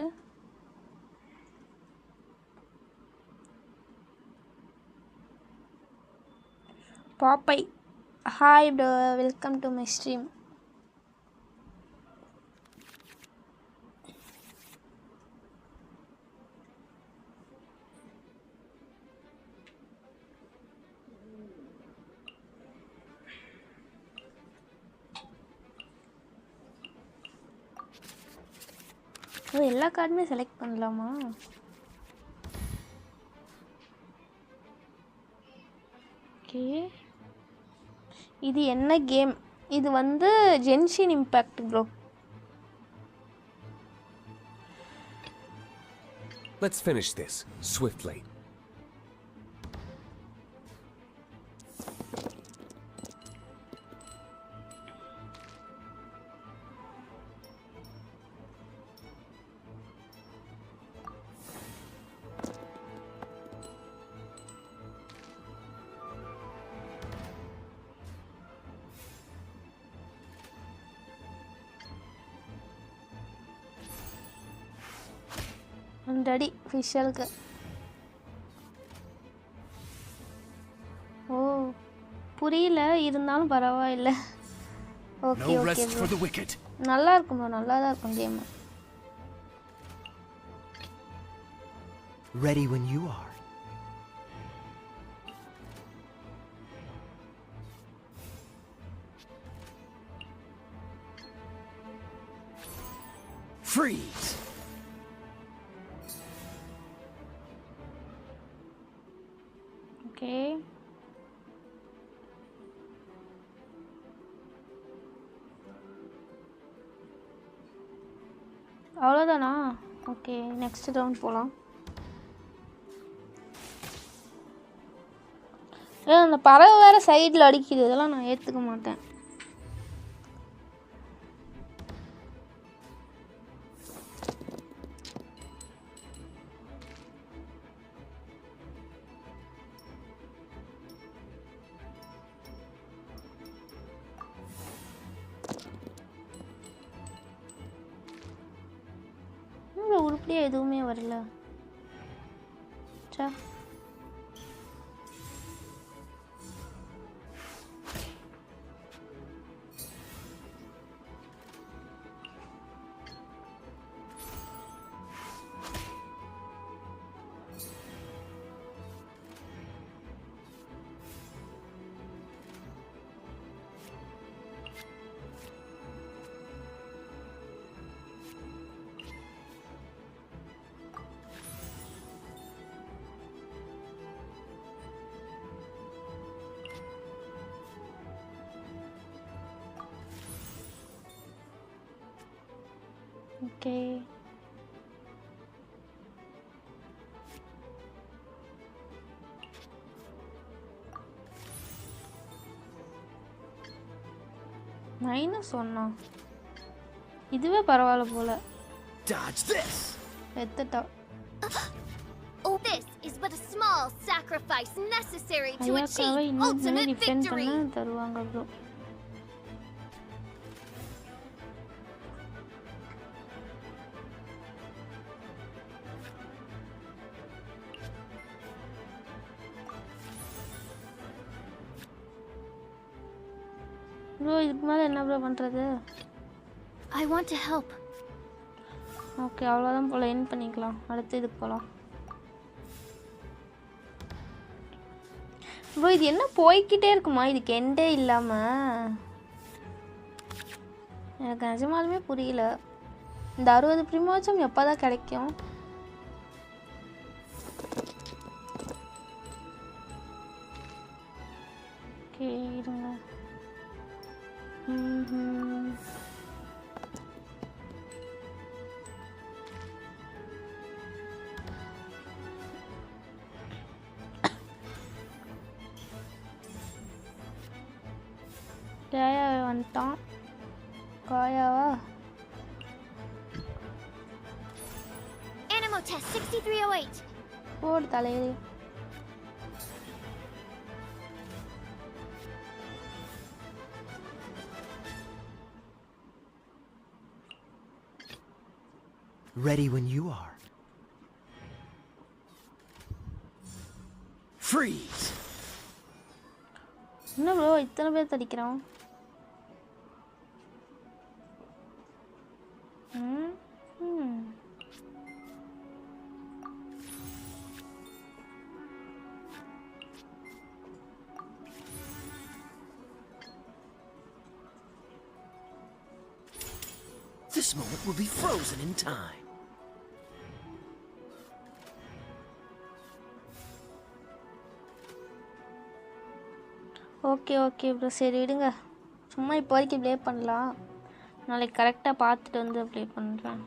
பாப்பை hi bro welcome to my stream எல்லா கார்டுமே செலக்ட் பண்ணலாமா ஓகே இது என்ன கேம் இது வந்து Genshin Impact bro Let's finish this swiftly. Ready ஃபிஷலுக்கு ஓ புரியல இருந்தாலும் பரவாயில்ல okay No okay rest for the wicked. நல்லா இருக்கும் ப்ரோ நல்லா தான் இருக்கும் game Ready when you are. Freeze! Okay அவ்வளோதானா ஓகே நெக்ஸ்ட் ரவுண்ட் போகலாம் அந்த பறவை வேறு சைடில் அடிக்குது இதெல்லாம் நான் ஏற்றுக்க மாட்டேன் உருப்படியா எதுவுமே வரல சா ஓகே. -1 இதுவே பரவாயில்ல போல. Dodge this. எத்தட்டா. Oh, this is but a small sacrifice necessary to ஐயாக்காவை achieve இன்னும் ultimate டிஃபெண்ட் victory. பண்ண தருவாங்க ப்ரோ. ப்ரோ இதுக்கு மேலே என்ன ப்ரோ பண்ணுறது? I want to help. Okay அவ்வளோதான் போல். என் பண்ணிக்கலாம். அடுத்து இதுக்கு போகலாம். ப்ரோ இது என்ன போய்கிட்டே இருக்குமா? இதுக்கு எண்டே இல்லாமல் எனக்கு நிஜமாலுமே புரியல. இந்த 60 ப்ரிமோச்சம் எப்போ தான் கிடைக்கும்? ஓகே இருங்க. காயா வந்துட்டான். காயாவா? Animal test 6308. போடு தலையிலே. Ready when you are. Freeze. என்ன ப்ரோ இத்தனை பேர் தடிக்கிறோம்? This moment will be frozen in time. Okay okay bro சரி விடுங்க. சும்மா இப்போதைக்கு ப்ளே பண்ணலாம். நாளைக்கு கரெக்டாக பார்த்துட்டு வந்து ப்ளே பண்ணுறேன்.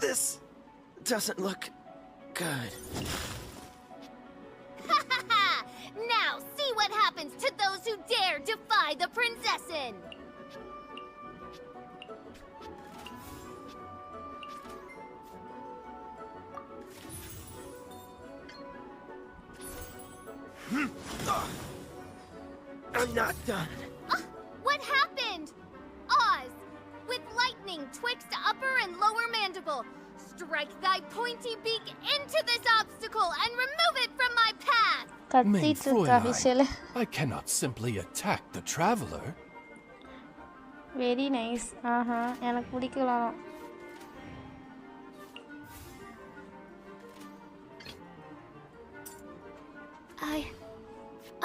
This doesn't look good. Now see what happens to those who dare defy the Princessin. I'm not done. What happened? Oz, with lightning twixt upper and lower mandible, strike thy pointy beak into this obstacle and remove it from my path. Main Fräulein, I cannot simply attack the traveler. Very nice. எனக்கு பிடிக்கலாம்.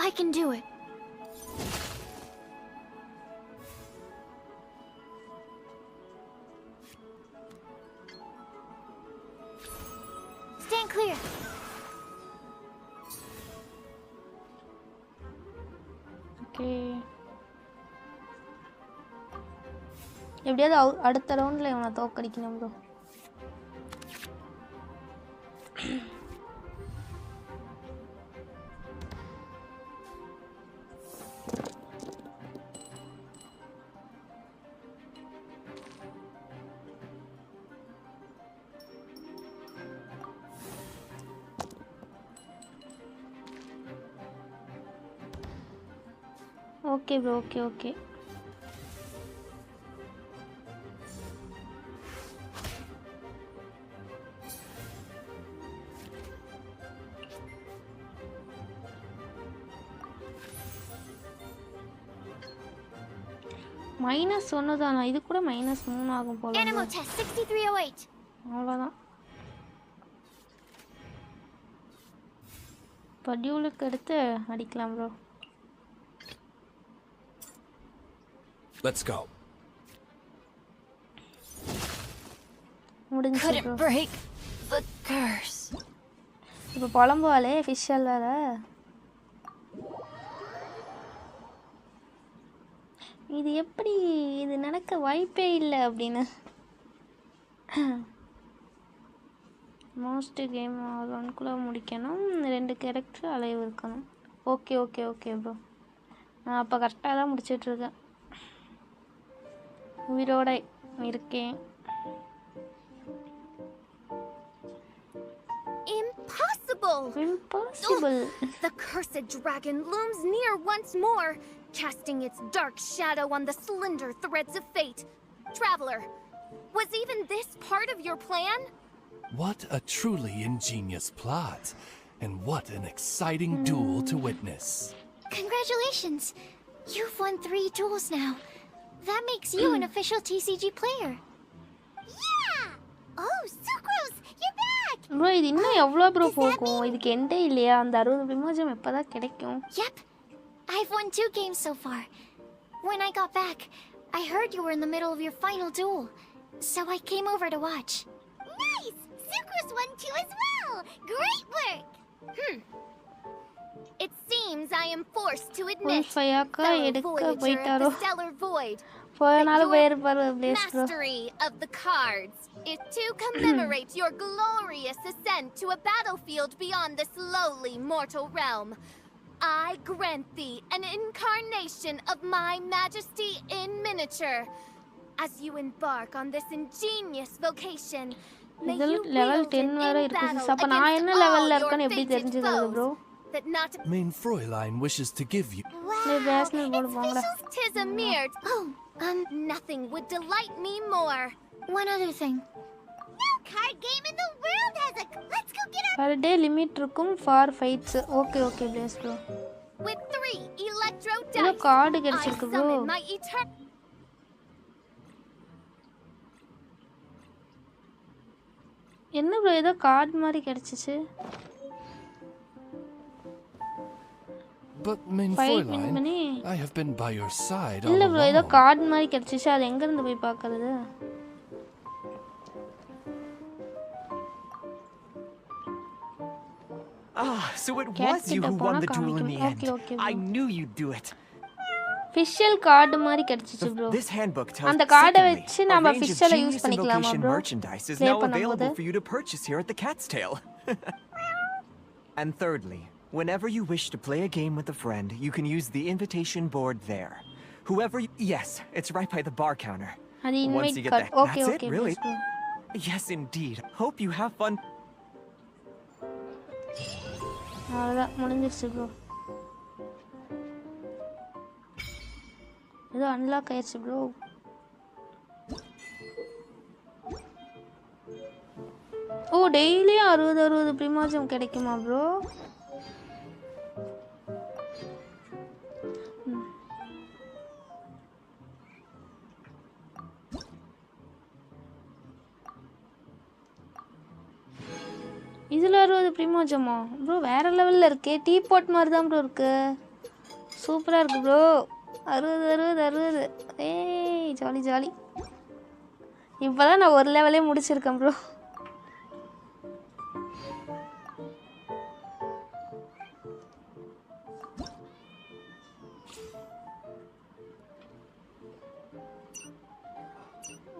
I can do it. Stand clear. Okay. எப்படியாவது அடுத்த ரவுண்டில் இவனை தோக்கடிக்கணும் bro. Okay bro okay okay. -1 தானா? இது கூட -3 ஆகும் போல. Animal test 6308. அவ்வளோதான். படியூலுக்கு எடுத்து அடிக்கலாம் ப்ரோ. Let's go. முடிஞ்சு Could it bro. break the curse? இப்போ புலம்புவாளே ஃபிஷ்ஷல் வேற. இது எப்படி இது நடக்க வாய்ப்பே இல்லை அப்படின்னு. மோஸ்ட் கேம் ஒன்குள்ளே முடிக்கணும். 2 கேரக்டர் அலைவ் இருக்கணும். Okay okay okay bro. நான் அப்போ கரெக்டாக தான் முடிச்சிட்ருக்கேன். உயிரோட இருக்கேன். Impossible! The cursed dragon looms near once more, casting its dark shadow on the slender threads of fate. Traveler, was even this part of your plan? What a truly ingenious plot, and what an exciting duel to witness. Congratulations! You've won 3 duels now. That makes you an official TCG player. Yeah! Oh, Sucrose, you're back! Bro இது இன்னும் எவ்வளோ bro போகும்? இதுக்கு எண்டே இல்லையா? அந்த 60 விமோஜம் எப்போ தான் கிடைக்கும்? Yep. I've won 2 games so far. When I got back, I heard you were in the middle of your final duel. So I came over to watch. Nice! Sucrose won 2 as well! Great work! It seems I am forced to admit, ஃபையாக்கா fellow எடுக்க voyager of போயிட்டாரோ? the stellar void, போனாலும் போயிருப்பாரு place bro. mastery of the cards is to commemorate your glorious ascent to a battlefield beyond this lowly mortal realm. I grant thee an incarnation of my majesty in miniature. As you embark on this ingenious vocation, may இதில் you level wield 10 it வேற in இருக்கு. battle அப்ப நான் against என்ன all லெவல்ல your இருக்கேன்னு எப்படி fated தெரிஞ்சுக்கிறது foes, bro? that not Main Fräulein wishes to give you. tis a mere... nothing would delight me more. One other thing. No card game in the world has a... Let's go get our... per day limit இருக்கும் for fights. Okay okay place bro. With 3 electro ஏதோ dice, card I கிடைச்சிருக்கு bro. summon my eternal... என்ன bro ஏதோ card மாதிரி கிடைச்சிச்சு? But Main Fight Fräulein, பண்ணி I have been by your side all இல்ல bro ஏதோ along. கார்டு மாதிரி கிடைச்சிச்சு. அது எங்க இருந்து போய் பார்க்கிறது? Ah, so it Cat was you கிட்ட who போனா won the duel in the காமிக்கும். end. Okay okay I knew you'd do it. ஃபிஷியல் கார்டு மாதிரி கிடைச்சிச்சு ப்ரோ. This handbook tells அந்த கார்டை secondly, வச்சு a நாம range of ஃபிஷியலை யூஸ் genius பண்ணிக்கலாமா invocation bro? merchandise is play now பண்ணும்போது available for you to purchase here at the Cat's Tail. And thirdly, whenever you wish to play a game with a friend, you can use the invitation board there. Yes, it's right by the bar counter. அது Once invite you get card. that, okay that's okay it, really. Bro. Yes, indeed. Hope you have fun. அவ்வளோதான் முடிஞ்சிருச்சு bro. ஏதோ unlock ஆயிடுச்சு bro. ஓ டெய்லியும் 60 பிரிமாஜம் கிடைக்குமா bro? இதில் 60 பிரிமாஜமா bro? வேற லெவலில் இருக்கே. டீ பாட் மாதிரி தான் ப்ரோ இருக்கு. சூப்பராக இருக்கு ப்ரோ. 60 ஏய் ஜாலி ஜாலி. இப்போ தான் நான் ஒரு லெவலே முடிச்சிருக்கேன் ப்ரோ.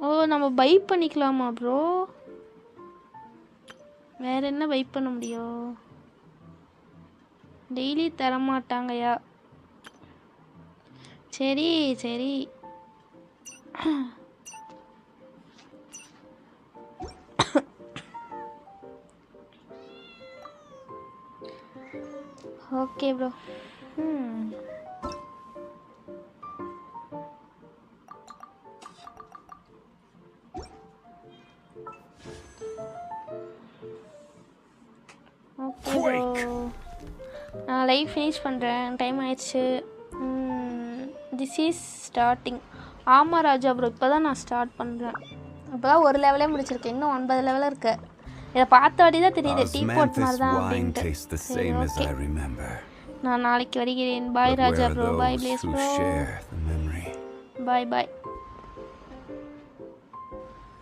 ஓ நம்ம பை பண்ணிக்கலாமா ப்ரோ? வேற என்ன பை பண்ண முடியும்? டெய்லி தரமாட்டாங்கயா. சரி சரி. Okay bro. Okay bro. நான் லைவ் ஃபினிஷ் பண்ணுறேன். டைம் ஆயிடுச்சு. This is starting. ஆமாம் ராஜா ப்ரோ, இப்போ தான் நான் ஸ்டார்ட் பண்ணுறேன். இப்போ தான் ஒரு லெவலே முடிச்சிருக்கேன், இன்னும் 9 லெவலில் இருக்கு. இதை பார்த்த வாட்டி தான் தெரியுது டீ போட் மாதிரி தான் அப்படின்ட்டு. சரி, ஓகே, நான் நாளைக்கு வருகிறேன். பாய் ராஜா ப்ரோ, பாய் பிளேஸ் ப்ரோ, பாய் பாய்.